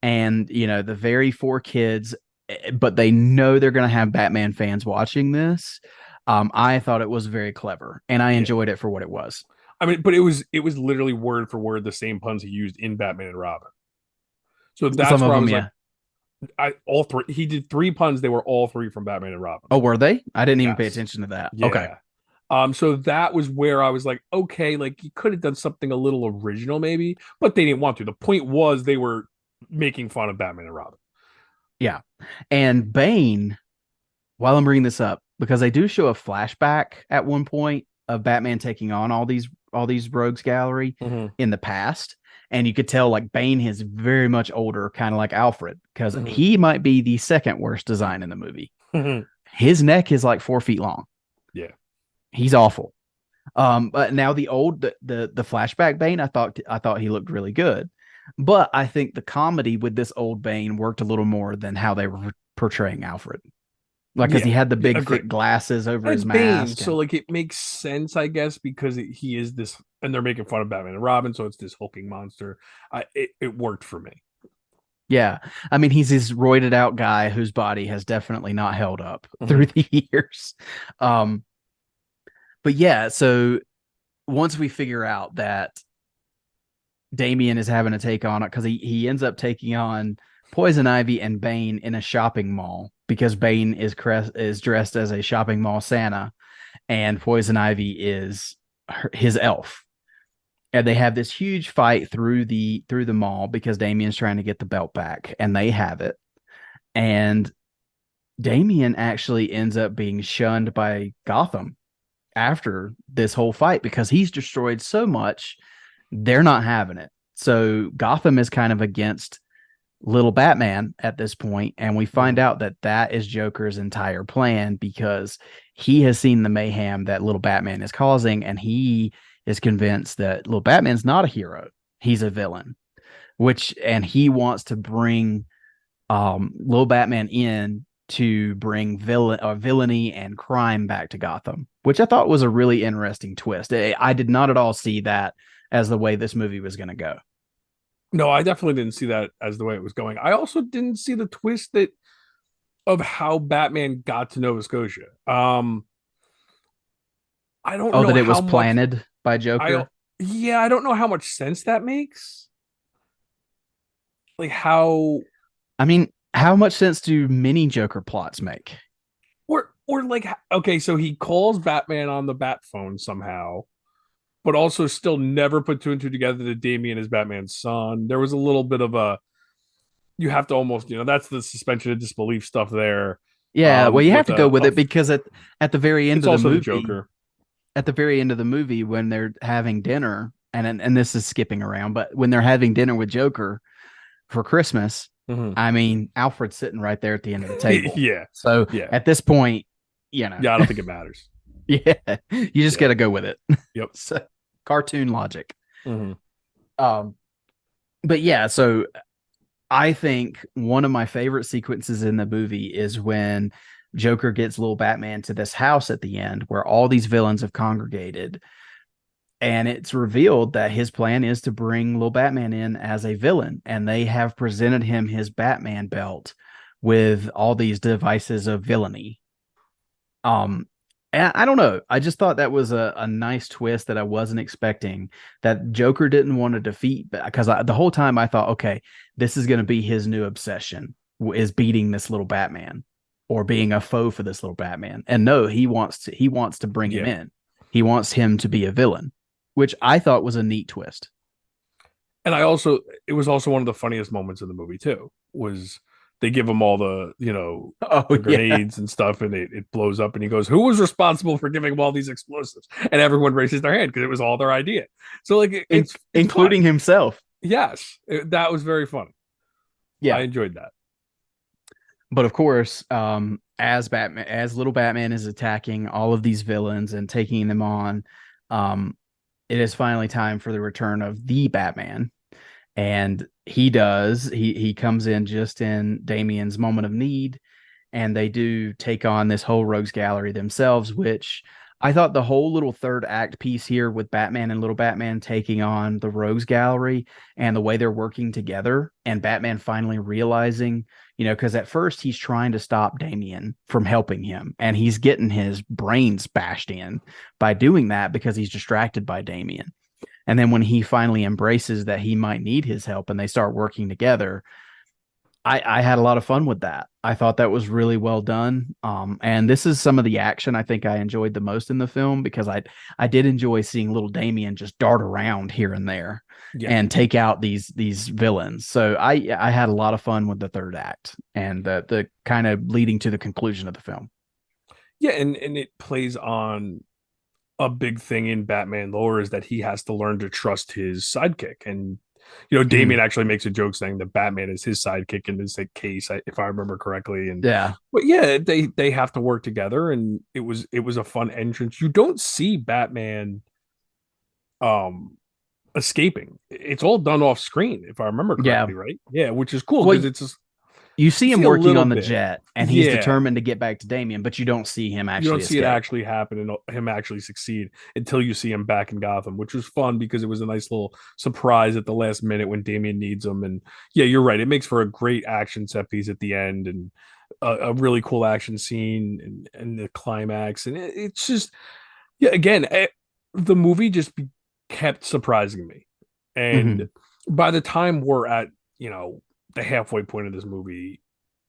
and the very four kids, but they know they're going to have Batman fans watching this. I thought it was very clever, and I Yeah. enjoyed it for what it was. I mean, but it was literally word for word the same puns he used in Batman and Robin. So Some that's of where I them, was like, yeah. I all three he did three puns, they were all three from Batman and Robin. Oh, were they? I didn't even pay Yes. attention to that. Okay. Yeah. So that was where I was like, okay, like you could have done something a little original, maybe, but they didn't want to. The point was they were making fun of Batman and Robin. Yeah. And Bane, while I'm bringing this up, because they do show a flashback at one point of Batman taking on all these rogues gallery Mm-hmm. in the past. And you could tell like Bane is very much older, kind of like Alfred, because Mm-hmm. he might be the second worst design in the movie. Mm-hmm. His neck is like 4 feet long. Yeah. He's awful. But now the flashback Bane, I thought he looked really good, but I think the comedy with this old Bane worked a little more than how they were portraying Alfred, like because Yeah, he had the yeah, big agree. thick glasses over And it's his Bane, mask, so and like it makes sense, I guess, because he is this, and they're making fun of Batman and Robin, so it's this hulking monster. It worked for me. yeah, I mean he's this roided out guy whose body has definitely not held up Mm-hmm. through the years. Um, but yeah, so once we figure out that Damien is having to take on it because he ends up taking on Poison Ivy and Bane in a shopping mall because Bane is dressed as a shopping mall Santa and Poison Ivy is his elf. And they have this huge fight through the mall because Damien's trying to get the belt back and they have it. And Damien actually ends up being shunned by Gotham after this whole fight because he's destroyed so much, they're not having it. So Gotham is kind of against little Batman at this point, and we find Mm-hmm. out that that is Joker's entire plan because he has seen the mayhem that little Batman is causing, and he is convinced that little Batman's not a hero; he's a villain. And he wants to bring little Batman in to bring villainy and crime back to Gotham, which I thought was a really interesting twist. I did not at all see that as the way this movie was going to go. No, I definitely didn't see that as the way it was going. I also didn't see the twist that of how Batman got to Nova Scotia. I don't Oh, know that it how was much planted by I Joker. yeah, I don't know how much sense that makes. Like how I mean, how much sense do mini Joker plots make? or like okay, so he calls Batman on the Bat phone somehow, but also still never put two and two together that Damian is Batman's son. There was a little bit of a you have to almost, that's the suspension of disbelief stuff there. Yeah, well, you have With to go with a it because at the very end it's of the also the movie, Joker. when they're having dinner, and this is skipping around, but when they're having dinner with Joker for Christmas, Mm-hmm. I mean, Alfred's sitting right there at the end of the table. Yeah, So yeah, at this point, yeah. I don't think it matters. yeah, you just Yeah. got to go with it. Yep. So cartoon logic. Mm-hmm. Um, but yeah, so I think one of my favorite sequences in the movie is when Joker gets little Batman to this house at the end where all these villains have congregated. And it's revealed that his plan is to bring little Batman in as a villain. And they have presented him his Batman belt with all these devices of villainy. And I don't know. I just thought that was a nice twist that I wasn't expecting. That Joker didn't want to defeat because the whole time I thought, okay, this is going to be his new obsession is beating this little Batman or being a foe for this little Batman. And no, he wants to bring him Yeah. in. He wants him to be a villain, which I thought was a neat twist. And it was also one of the funniest moments in the movie too. Was they give him all the Oh the yeah, grenades and stuff, and it blows up, and he goes, "Who was responsible for giving him all these explosives?" And everyone raises their hand because it was all their idea. So like it's including fun. himself. Yes, that was very funny. I Yeah, enjoyed that. but of course, as little Batman is attacking all of these villains and taking them on, um, it is finally time for the return of the Batman. And he comes in just in Damien's moment of need, and they do take on this whole rogues gallery themselves, which I thought the whole little third act piece here with Batman and little Batman taking on the rogues gallery and the way they're working together and Batman finally realizing, because at first he's trying to stop Damien from helping him and he's getting his brains bashed in by doing that because he's distracted by Damien. And then when he finally embraces that he might need his help and they start working together, I had a lot of fun with that. I thought that was really well done. And this is some of the action I think I enjoyed the most in the film because I did enjoy seeing little Damien just dart around here and there Yeah, and take out these villains. So I had a lot of fun with the third act and the kind of leading to the conclusion of the film. yeah, and it plays on a big thing in Batman lore is that he has to learn to trust his sidekick, and Damian actually makes a joke saying that Batman is his sidekick in this case, if I remember correctly. And Yeah. but yeah, they have to work together, and it was a fun entrance. You don't see Batman um escaping. It's all done off screen, if I remember Yeah. correctly, right? Yeah, which is cool Well, because it's just you see you him see a working little on the bit. jet and he's Yeah, determined to get back to Damien, but you don't see him you don't actually see it escape. actually happen and him actually succeed until you see him back in Gotham, which was fun because it was a nice little surprise at the last minute when Damian needs him. And yeah, you're right. It makes for a great action set piece at the end and a really cool action scene and the climax. And it's just, yeah, again, the movie just kept surprising me. And Hmm. by the time we're at, the halfway point of this movie,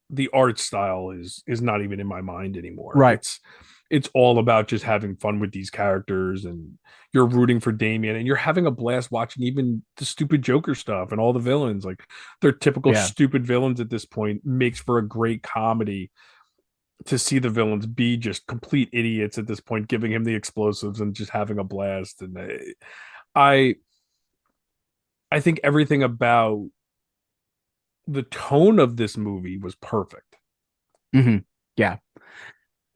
the art style is not even in my mind anymore. Right. It's all about just having fun with these characters, and you're rooting for Damien and you're having a blast watching even the stupid Joker stuff and all the villains. Like they're typical Yeah. stupid villains at this point, makes for a great comedy to see the villains be just complete idiots at this point, giving him the explosives and just having a blast. And I I think everything about the tone of this movie was perfect. Hmm. Yeah.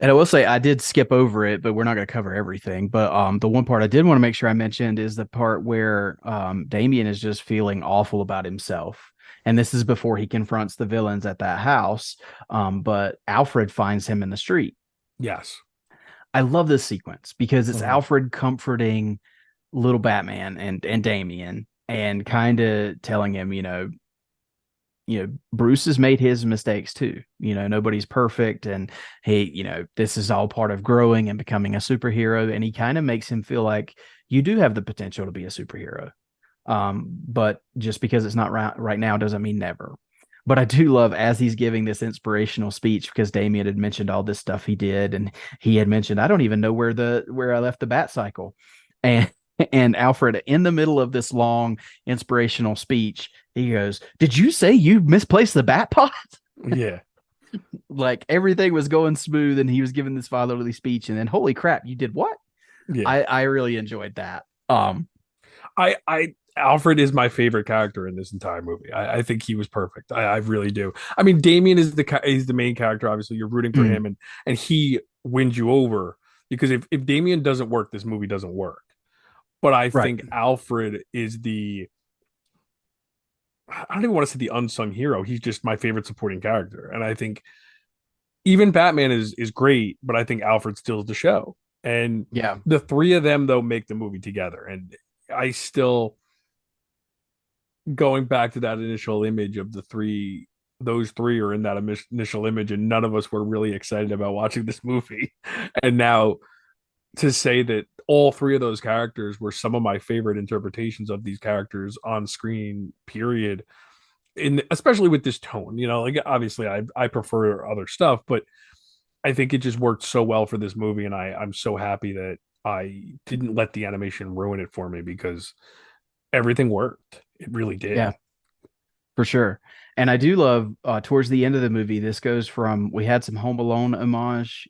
And I will say I did skip over it, but we're not going to cover everything. But the one part I did want to make sure I mentioned is the part where Damien is just feeling awful about himself. And this is before he confronts the villains at that house. But Alfred finds him in the street. Yes. I love this sequence because it's Mhm. Alfred comforting little Batman and Damien and kind of telling him, Bruce has made his mistakes too. Nobody's perfect. And he, this is all part of growing and becoming a superhero. And he kind of makes him feel like you do have the potential to be a superhero. But just because it's not right now doesn't mean never. But I do love as he's giving this inspirational speech because Damien had mentioned all this stuff he did, and he had mentioned, I don't even know where I left the bat cycle. And and Alfred, in the middle of this long inspirational speech, he goes, "Did you say you misplaced the bat pod?" Yeah. Like everything was going smooth, and he was giving this fatherly speech, and then holy crap, you did what? Yeah. I really enjoyed that. I Alfred is my favorite character in this entire movie. I think he was perfect. I really do. I mean, Damien is the main character. Obviously, you're rooting for Mm, him, and he wins you over because if Damien doesn't work, this movie doesn't work. But I right. think Alfred is the I don't even want to say the unsung hero. He's just my favorite supporting character, and I think even Batman is great, but I think Alfred steals the show. And Yeah. the three of them though make the movie together, and I still going back to that initial image of those three are in that initial image, and none of us were really excited about watching this movie. And now to say that all three of those characters were some of my favorite interpretations of these characters on screen, period. In especially with this tone, like obviously I prefer other stuff, but I think it just worked so well for this movie, and I'm so happy that I didn't let the animation ruin it for me because everything worked. It really Yeah. did. For sure. And I do love towards the end of the movie, this goes from we had some Home Alone homage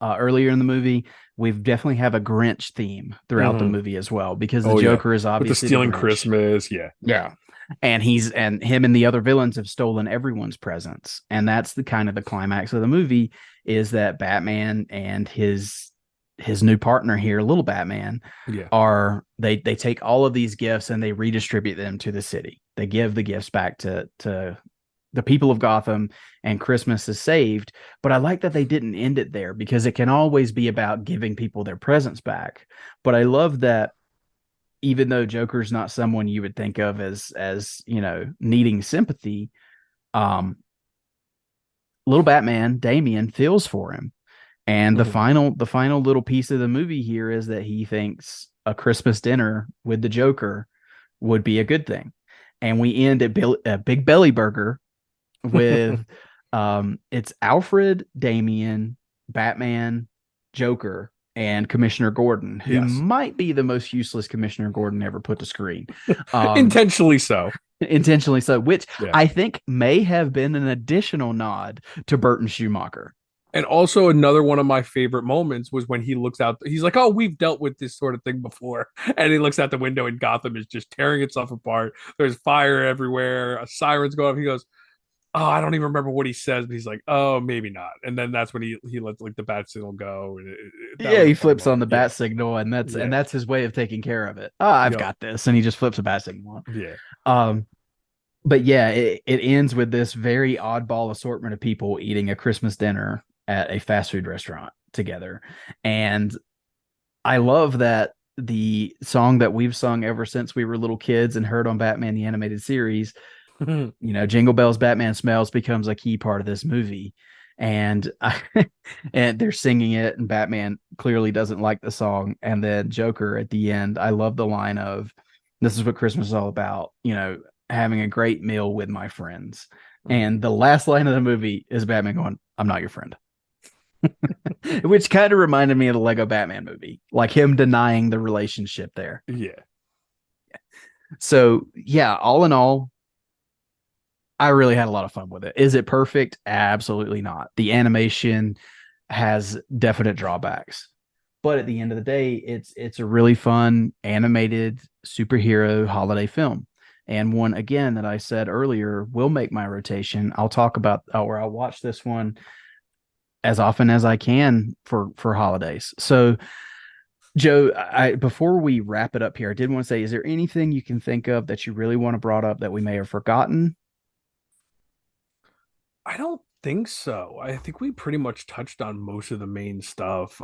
earlier in the movie. We've definitely have a Grinch theme throughout the Mm-hmm. movie as well because the Oh yeah, Joker is with the obviously the stealing Grinch. Christmas. Yeah, Yeah. And him and the other villains have stolen everyone's presents. And that's the kind of the climax of the movie is that Batman and his new partner here, little Batman, yeah. they take all of these gifts and they redistribute them to the city. They give the gifts back to the people of Gotham, and Christmas is saved. But I like that they didn't end it there because it can always be about giving people their presents back. But I love that even though Joker's not someone you would think of as needing sympathy, um, little Batman Damien feels for him. And the Mm-hmm. final little piece of the movie here is that he thinks a Christmas dinner with the Joker would be a good thing. And we end at a Big Belly Burger with it's Alfred, Damien, Batman, Joker, and Commissioner Gordon, who Yes, might be the most useless Commissioner Gordon ever put to screen. Um, intentionally so. Intentionally so, which Yeah. I think may have been an additional nod to Burton Schumacher. And also another one of my favorite moments was when he looks out. He's like, "Oh, we've dealt with this sort of thing before," and he looks out the window, and Gotham is just tearing itself apart. There's fire everywhere. A siren's going off. He goes, "Oh, I don't even remember what he says," but he's like, "Oh, maybe not." And then that's when he lets like the bat signal go, and that Yeah, was a he fun flips on moment. the Yeah, bat signal, and yeah, that's his way of taking care of it. Oh, I've yep, got this, and he just flips a bat signal yeah. on. But yeah, it ends with this very oddball assortment of people eating a Christmas dinner at a fast food restaurant together. And I love that the song that we've sung ever since we were little kids and heard on Batman the Animated Series, Jingle Bells, Batman Smells becomes a key part of this movie. And and they're singing it, and Batman clearly doesn't like the song. And then Joker at the end, I love the line of, "This is what Christmas is all about," having a great meal with my friends. And the last line of the movie is Batman going, "I'm not your friend," which kind of reminded me of the Lego Batman movie, like him denying the relationship there. Yeah. So, yeah, all in all, I really had a lot of fun with it. Is it perfect? Absolutely not. The animation has definite drawbacks. But at the end of the day, it's a really fun animated superhero holiday film. And one again that I said earlier will make my rotation. I'll talk about or I'll watch this one as often as I can for holidays. So Joe, I before we wrap it up here, I did want to say, is there anything you can think of that you really want to brought up that we may have forgotten? I don't think so. I think we pretty much touched on most of the main stuff.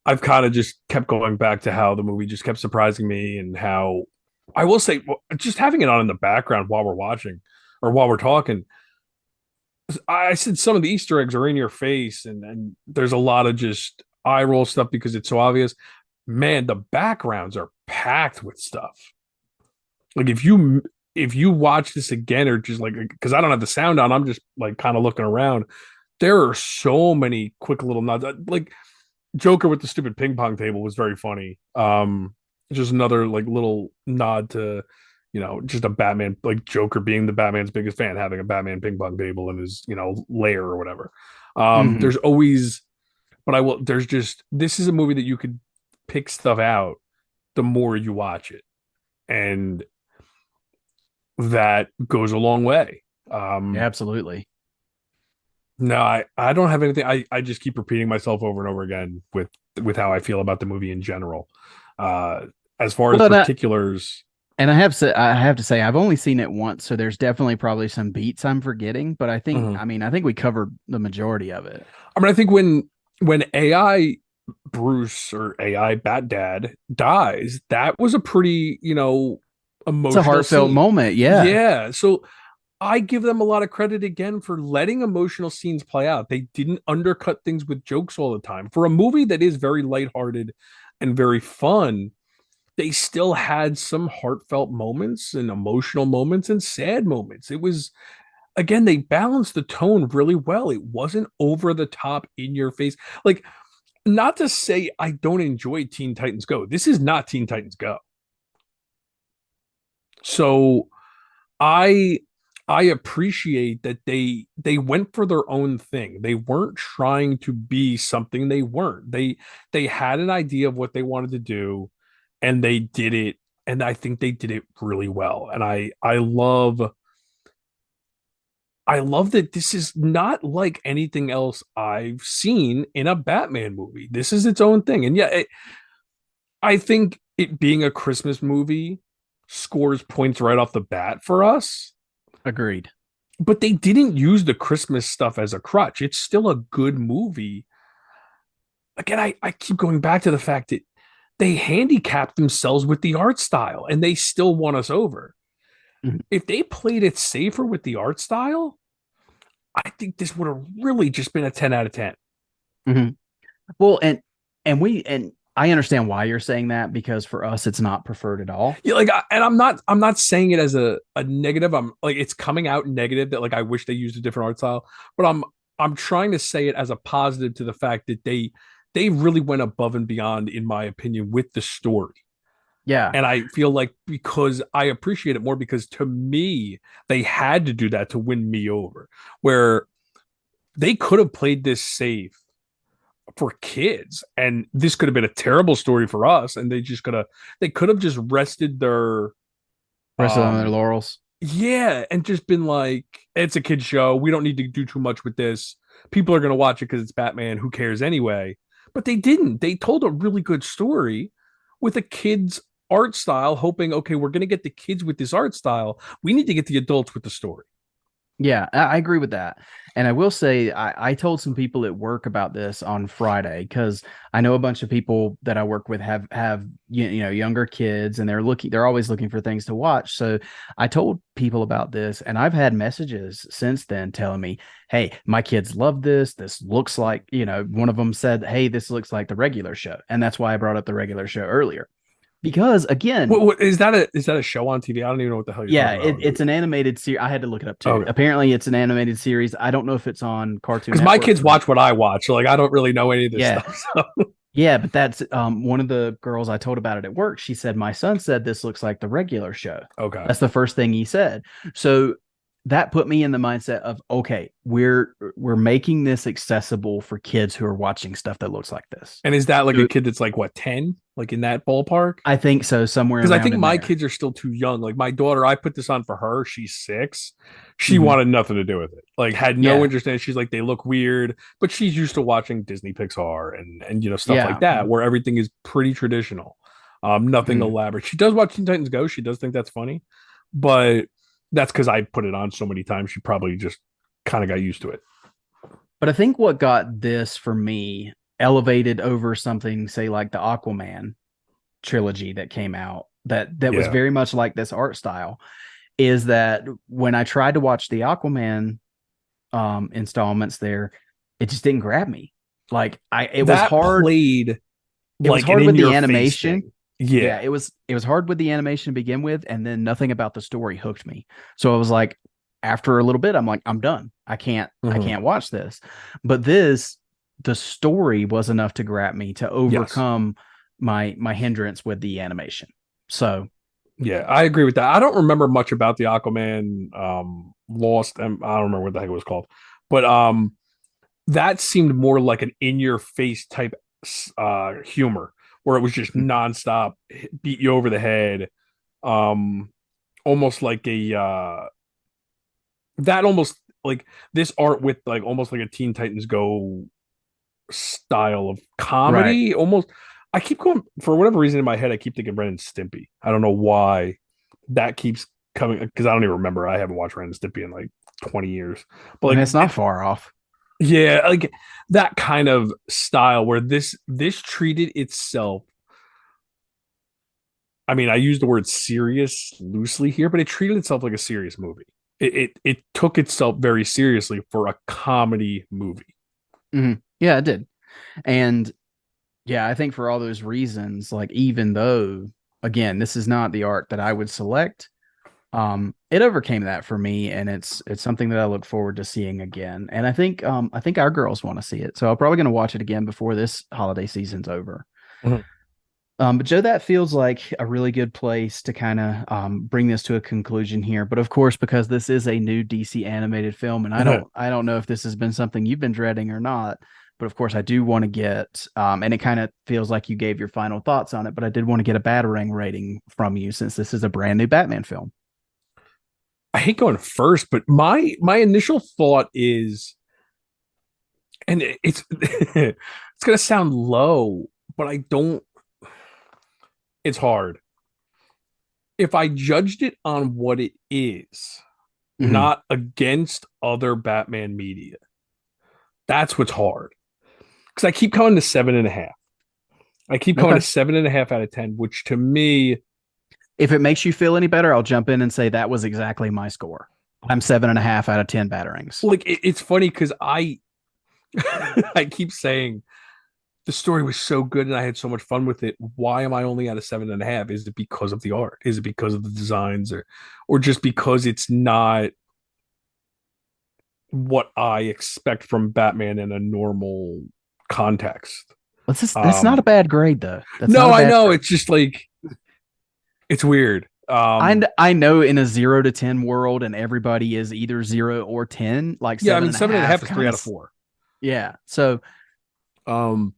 I've kind of just kept going back to how the movie just kept surprising me, and how I will say, just having it on in the background while we're watching or while we're talking. I said some of the Easter eggs are in your face, and there's a lot of just eye roll stuff because it's so obvious. Man, the backgrounds are packed with stuff. Like if you watch this again, or just like, because I don't have the sound on, I'm just like kind of looking around. There are so many quick little nods. Like Joker with the stupid ping pong table was very funny. Just another like little nod to, just a Batman, like Joker being the Batman's biggest fan, having a Batman ping pong table in his, lair or whatever. Mm-hmm. There's always, but I will. There's just, this is a movie that you could pick stuff out the more you watch it, and that goes a long way. Um, Absolutely. no, I don't have anything. I just keep repeating myself over and over again with how I feel about the movie in general. Uh, as far as Well, particulars, I have to say I've only seen it once, so there's definitely probably some beats I'm forgetting, but mhm. I think we covered the majority of it. I mean, I think when AI Bruce or AI Bat Dad dies, that was a pretty, It's a emotional heartfelt scene. moment, yeah. Yeah, so I give them a lot of credit again for letting emotional scenes play out. They didn't undercut things with jokes all the time. For a movie that is very lighthearted and very fun, they still had some heartfelt moments and emotional moments and sad moments. It was, again, they balanced the tone really well. It wasn't over the top in your face. Like, not to say I don't enjoy Teen Titans Go. This is not Teen Titans Go. So I I appreciate that they went for their own thing. They weren't trying to be something they weren't. They had an idea of what they wanted to do, and they did it, and I think they did it really well. And I love that this is not like anything else I've seen in a Batman movie. This is its own thing. And yeah, I think it being a Christmas movie scores points right off the bat for us, Agreed. but they didn't use the Christmas stuff as a crutch. It's still a good movie. Again, I keep going back to the fact that they handicapped themselves with the art style, and they still won us over. Mhm. If they played it safer with the art style, I think this would have really just been a 10 out of 10. Mhm. Well, and I understand why you're saying that because for us it's not preferred at all. Yeah, like, and I'm not saying it as a negative. I'm like, it's coming out negative that like I wish they used a different art style, but I'm trying to say it as a positive to the fact that they really went above and beyond, in my opinion, with the story. Yeah. And I feel like, because I appreciate it more, because to me they had to do that to win me over. Where they could have played this safe for kids, and this could have been a terrible story for us, and they could have just rested their Rest of them on their um laurels. yeah, and just been like, it's a kid show, we don't need to do too much with this, people are going to watch it because it's Batman, who cares anyway. But they didn't. They told a really good story with a kid's art style, hoping, okay, we're going to get the kids with this art style, we need to get the adults with the story. Yeah, I agree with that. And I will say, I told some people at work about this on Friday because I know a bunch of people that I work with have you know younger kids, and they're always looking for things to watch. So I told people about this, and I've had messages since then telling me, "Hey, my kids love this. This looks like, you know," one of them said, "Hey, this looks like the regular show," and that's why I brought up the regular show earlier because again, What is that a show on TV? I don't even know what the hell you're yeah, talking about. it's an animated series. I had to look it up too. Okay. Apparently, it's an animated series. I don't know if it's on Cartoon Because my Network kids or not. watch what I watch, so like I don't really know any of this Yeah, stuff. So. yeah, but that's one of the girls I told about it at work. She said my son said this looks like the regular show. Okay. That's the first thing he said. So that put me in the mindset of, okay, we're making this accessible for kids who are watching stuff that looks like this. And is that like a So kid that's like what, 10? Like in that ballpark? I think so, somewhere Because I around think in my there. kids are still too young. Like my daughter, I put this on for her. She's 6. She Mhm. wanted nothing to do with it. Like had no Yeah, interest in it. She's like, they look weird, but she's used to watching Disney Pixar and stuff like yeah. that, where everything is pretty traditional. Nothing Mhm. elaborate. She does watch Teen Titans Go. She does think that's funny, but that's because I put it on so many times. She probably just kind of got used to it. But I think what got this for me elevated over something, say like the Aquaman trilogy that came out, that was Yeah. very much like this art style, is that when I tried to watch the Aquaman installments there, it just didn't grab me. Like it was That hard. played It was like an hard in with the your face animation. thing. Yeah, Yeah. it was hard with the animation to begin with, and then nothing about the story hooked me. So I was like, after a little bit, I'm like, I'm done. I Mhm. can't watch this. But the story was enough to grab me to Yes. overcome my hindrance with the animation. So Yeah, I agree with that. I don't remember much about the Aquaman Lost, and I don't remember what the heck it was called. But that seemed more like an in your face type humor where it was just nonstop, beat you over the head. Um Almost like a that almost like this art with like almost like a Teen Titans Go style of right. comedy. Almost, I keep going for whatever reason in my head. I keep thinking Ren and Stimpy. I don't know why that keeps coming because I don't even remember. I haven't watched Ren and Stimpy in like 20 years. But I mean, like, it's not far off. yeah, like that kind of style where this treated itself. I mean, I use the word serious loosely here, but it treated itself like a serious movie. It took itself very seriously for a comedy movie. Yeah, it did. And yeah, I think for all those reasons, like even though again, this is not the art that I would select, it overcame that for me, and it's something that I look forward to seeing again. And I think our girls want to see it. So I'm probably gonna watch it again before this holiday season's over. Mhm. But Joe, that feels like a really good place to kind of bring this to a conclusion here. But of course, because this is a new DC animated film, and I don't know if this has been something you've been dreading or not. But of course, I do want to get, and it kind of feels like you gave your final thoughts on it. But I did want to get a Batarang rating from you since this is a brand new Batman film. I hate going first, but my initial thought is, and it's it's gonna sound low, but I don't. It's hard. If I judged it on what it is, Hmm. not against other Batman media, that's what's hard. Because I keep going to 7.5. I keep going Okay. to 7.5 out of 10, which to me, If it makes you feel any better, I'll jump in and say that was exactly my score. I'm 7.5 out of 10 Batarangs. like, it's funny because I I keep saying the story was so good and I had so much fun with it. Why am I only at a 7.5? Is it because of the art? Is it because of the designs, or just because it's not what I expect from Batman in a normal context? That's not a Um, bad grade though. That's not no, a I bad know. grade. It's just like it's weird. I know in a 0 to 10 world, and everybody is either 0 or 10, like Yeah, I seven mean, and a 7.5 half is three kind out of. of four. Yeah. So Um,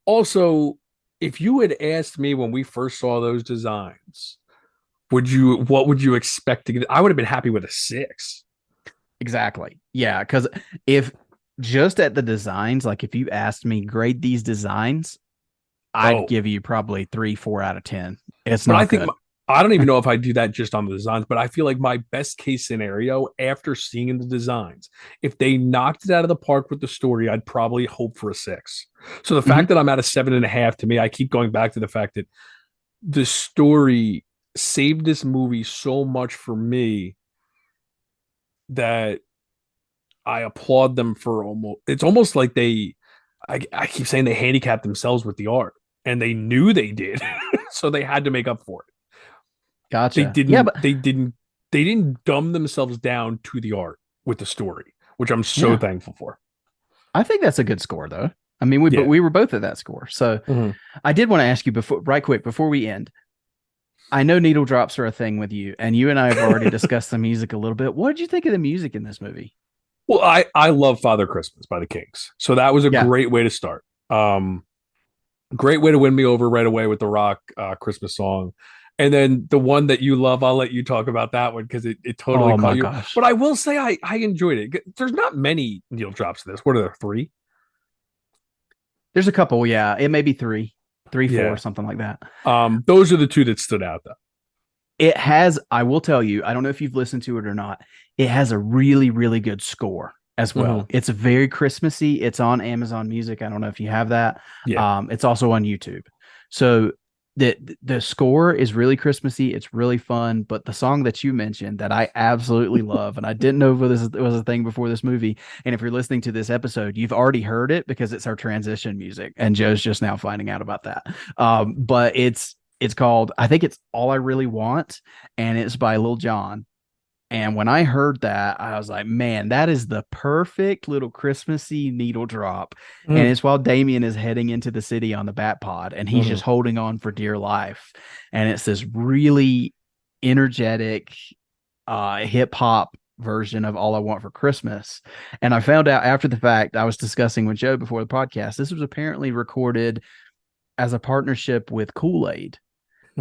Also, if you had asked me when we first saw those designs, what would you expect to get? I would have been happy with a 6. exactly. Yeah. Because if just at the designs, like if you asked me grade these designs, I'd Oh, give you probably 3, 4 out of 10. It's but I not think good. I don't even know if I do that just on the designs, but I feel like my best case scenario after seeing the designs, if they knocked it out of the park with the story, I'd probably hope for a 6. So the fact Mhm. that I'm at a 7.5, to me, I keep going back to the fact that the story saved this movie so much for me that I applaud them for almost. It's almost like I keep saying they handicapped themselves with the art, and they knew they did, so they had to make up for it. They Gotcha. Yeah, didn't. but They didn't dumb themselves down to the art with the story, which I'm so yeah, thankful for. I think that's a good score though. I mean, we but Yeah. we were both at that score. So Mhm. I did want to ask you before, right quick, before we end. I know needle drops are a thing with you, and you and I have already discussed the music a little bit. What did you think of the music in this movie? Well, I love Father Christmas by the Kings, so that was a Yeah. great way to start. Great way to win me over right away with the rock Christmas song. And then the one that you love, I'll let you talk about that one because it totally Oh caught my you. gosh. But I will say I enjoyed it. There's not many needle drops in this. What are there, 3? There's a couple, yeah. It may be three, four, Yeah. something like that. Those are the two that stood out though. It has, I will tell you, I don't know if you've listened to it or not. It has a really, really good score as Mm-hmm. well. It's very Christmassy. It's on Amazon Music. I don't know if you have that. Yeah. It's also on YouTube. So the score is really Christmassy. It's really fun. But the song that you mentioned that I absolutely love, and I didn't know if this was a thing before this movie. And if you're listening to this episode, you've already heard it because it's our transition music. And Joe's just now finding out about that. But it's called, I think it's All I Really Want, and it's by Lil Jon. And when I heard that, I was like, man, that is the perfect little Christmassy needle drop. And Mm-hmm. it's while Damien is heading into the city on the Bat Pod, and he's Mm-hmm. just holding on for dear life. And it's this really energetic hip hop version of All I Want for Christmas. And I found out after the fact, I was discussing with Joe before the podcast, this was apparently recorded as a partnership with Kool-Aid.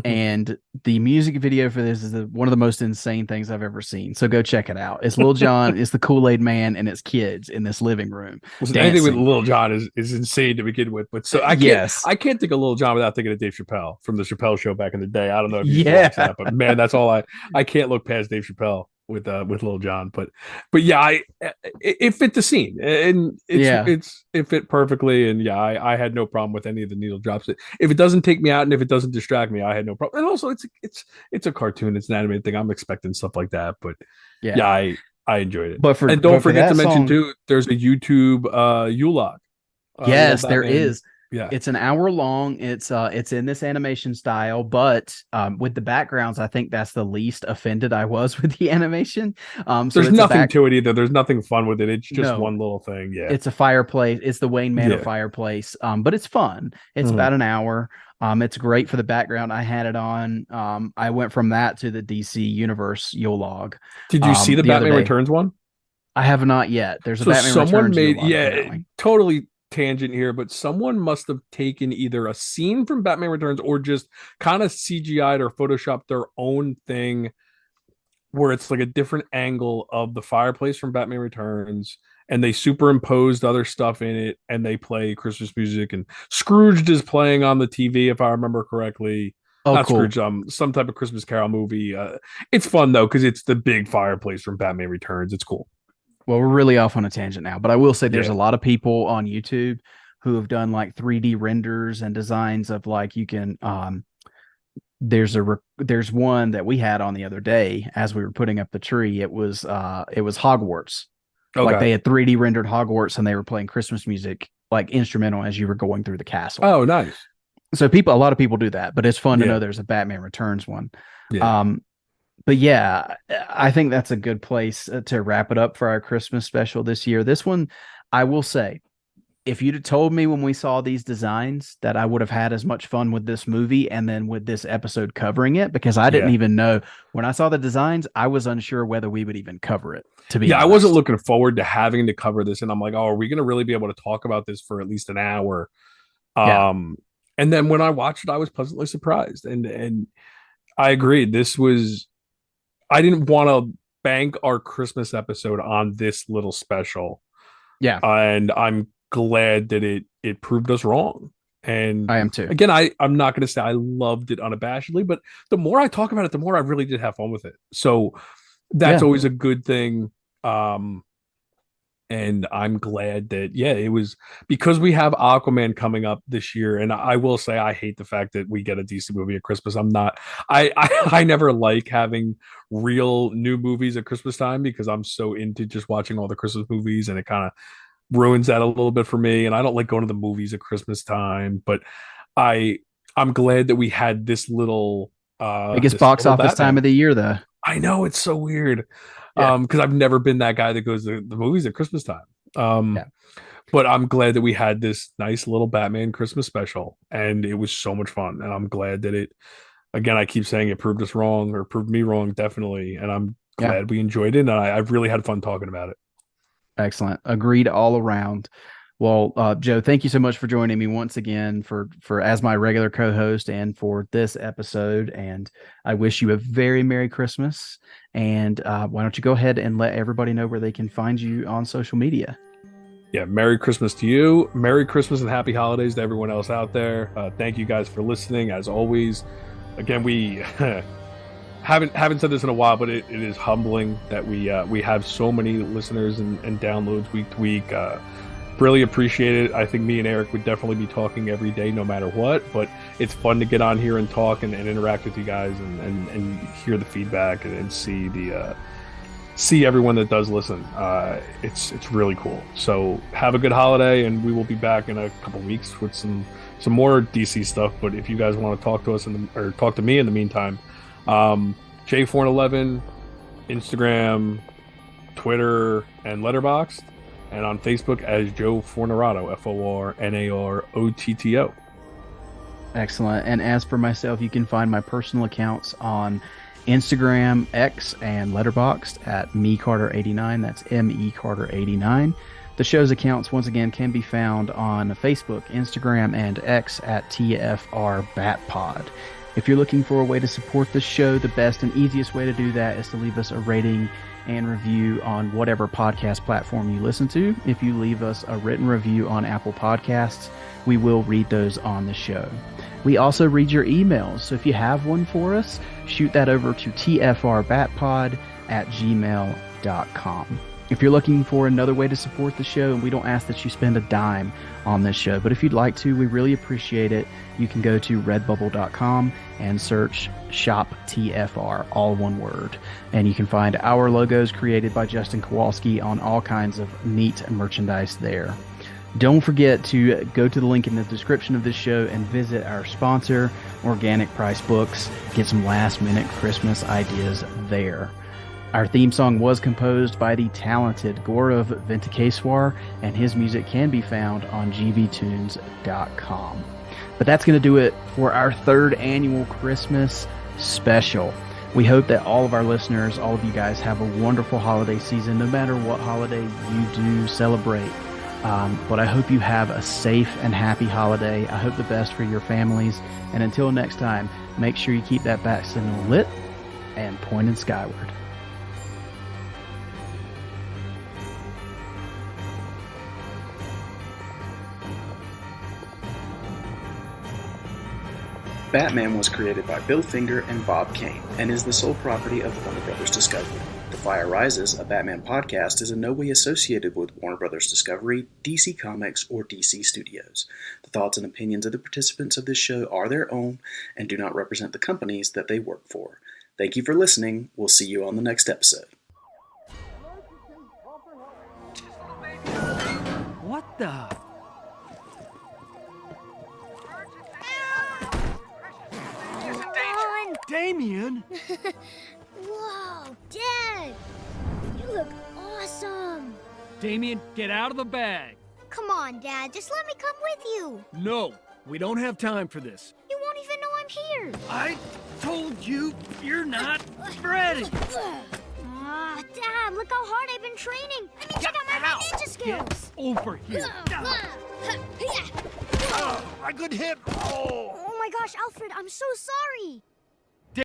And the music video for this is one of the most insane things I've ever seen. So go check it out. It's Lil Jon, it's the Kool-Aid Man, and it's kids in this living room Listen, anything with dancing. Lil Jon is insane to begin with. But so Yes. I can't think of Lil Jon without thinking of Dave Chappelle from the Chappelle show back in the day. I don't know if you used to watch Yeah. that, but man, that's all I can't look past Dave Chappelle with Lil Jon. But yeah, it fit the scene and Yeah. it fit perfectly. And yeah, I had no problem with any of the needle drops. If it doesn't take me out and if it doesn't distract me, I had no problem. And also it's a cartoon, it's an animated thing. I'm expecting stuff like that. But yeah, Yeah. I enjoyed it. But for And don't but for forget to that mention song, too, there's a YouTube Yule log. Little yes, there Batman. is. Yeah. It's an hour long. It's in this animation style, but with the backgrounds, I think that's the least offended I was with the animation. So There's it's a nothing back to it either. There's nothing fun with it. It's just no, one little thing. Yeah. it's a fireplace. It's the Wayne Manor Yeah. fireplace. But it's fun. It's Mhm. about an hour. It's great for the background. I had it on. I went from that to the DC Universe Yule log Did you see the the other Batman day. Returns one? I have not yet. There's a So Batman someone Returns Yule made, log yeah, apparently. totally tangent here, but someone must have taken either a scene from Batman Returns or just kind of CGI'd or photoshopped their own thing where it's like a different angle of the fireplace from Batman Returns, and they superimposed other stuff in it, and they play Christmas music, and Scrooged is playing on the TV if I remember correctly. Oh, Not cool. Scrooge, some type of Christmas Carol movie. It's fun though because it's the big fireplace from Batman Returns. It's cool. Well, we're really off on a tangent now, but I will say there's Yeah. a lot of people on YouTube who have done like 3D renders and designs of like you can there's one that we had on the other day as we were putting up the tree. It was Hogwarts. Like Okay. they had 3D rendered Hogwarts and they were playing Christmas music like instrumental as you were going through the castle. Oh, nice. So a lot of people do that, but it's fun to know Yeah. there's a Batman Returns one. Yeah. Um, but yeah, I think that's a good place to wrap it up for our Christmas special this year. This one, I will say, if you'd have told me when we saw these designs that I would have had as much fun with this movie and then with this episode covering it, because I didn't Yeah. even know when I saw the designs, I was unsure whether we would even cover it, to be Yeah, I wasn't honest. looking forward to having to cover this, and I'm like, oh, are we going to really be able to talk about this for at least an hour? Yeah. Um, and then when I watched it, I was pleasantly surprised, and I agreed. This was I didn't want to bank our Christmas episode on this little special, Yeah. and I'm glad that it proved us wrong. And I am too. again, I'm not going to say I loved it unabashedly, but the more I talk about it, the more I really did have fun with it. So that's Yeah. always a good thing. Um, and I'm glad that it was because we have Aquaman coming up this year, and I will say I hate the fact that we get a DC movie at Christmas. I'm not I never like having real new movies at Christmas time because I'm so into just watching all the Christmas movies, and it kind of ruins that a little bit for me. And I don't like going to the movies at Christmas time, but I I'm glad that we had Biggest this box little office time Batman. of the year, though. I know it's so weird. Yeah. Because I've never been that guy that goes to the movies at Christmas time. Yeah. But I'm glad that we had this nice little Batman Christmas special, and it was so much fun. And I'm glad that again, I keep saying it proved us wrong or proved me wrong, definitely. And I'm Yeah. glad we enjoyed it. And I've really had fun talking about it. Excellent. Agreed all around. Well, Joe, thank you so much for joining me once again for as my regular co-host and for this episode. And I wish you a very Merry Christmas. And why don't you go ahead and let everybody know where they can find you on social media? Yeah, Merry Christmas to you. Merry Christmas and Happy Holidays to everyone else out there. Thank you guys for listening. As always, again, we haven't said this in a while, but it is humbling that we have so many listeners and downloads week to week. Really appreciate it. I think me and Eric would definitely be talking every day, no matter what. But it's fun to get on here and talk and interact with you guys and hear the feedback and see everyone that does listen. It's really cool. So have a good holiday, and we will be back in a couple weeks with some more DC stuff. But if you guys want to talk to us or talk to me in the meantime, J411, Instagram, Twitter, and Letterboxd, and on Facebook as Joe Fornarato, FORNAROTTO. Excellent. And as for myself, you can find my personal accounts on Instagram, X, and Letterboxd at mecarter89. That's mecarter89. The show's accounts, once again, can be found on Facebook, Instagram, and X at tfrbatpod. If you're looking for a way to support the show, the best and easiest way to do that is to leave us a rating and review on whatever podcast platform you listen to. If you leave us a written review on Apple Podcasts, we will read those on the show. We also read your emails, so if you have one for us, shoot that over to tfrbatpod@gmail.com. If you're looking for another way to support the show, and we don't ask that you spend a dime on this show, but if you'd like to, we really appreciate it. You can go to redbubble.com and search Shop TFR, all one word. And you can find our logos created by Justin Kowalski on all kinds of neat merchandise there. Don't forget to go to the link in the description of this show and visit our sponsor, Organic Price Books. Get some last-minute Christmas ideas there. Our theme song was composed by the talented Gaurav Venkateswar, and his music can be found on gvtunes.com. But that's going to do it for our third annual Christmas special. We hope that all of our listeners, all of you guys, have a wonderful holiday season, no matter what holiday you do celebrate. But I hope you have a safe and happy holiday. I hope the best for your families. And until next time, make sure you keep that bat signal lit and pointed skyward. Batman was created by Bill Finger and Bob Kane, and is the sole property of Warner Brothers Discovery. The Fire Rises, a Batman podcast, is in no way associated with Warner Brothers Discovery, DC Comics, or DC Studios. The thoughts and opinions of the participants of this show are their own, and do not represent the companies that they work for. Thank you for listening. We'll see you on the next episode. What the? Damien! Whoa, Dad! You look awesome! Damien, get out of the bag! Come on, Dad. Just let me come with you. No, we don't have time for this. You won't even know I'm here. I told you you're not ready. Dad, look how hard I've been training. Let me check out my ninja skills. Over here. Oh, my good hip. Oh. Oh my gosh, Alfred, I'm so sorry.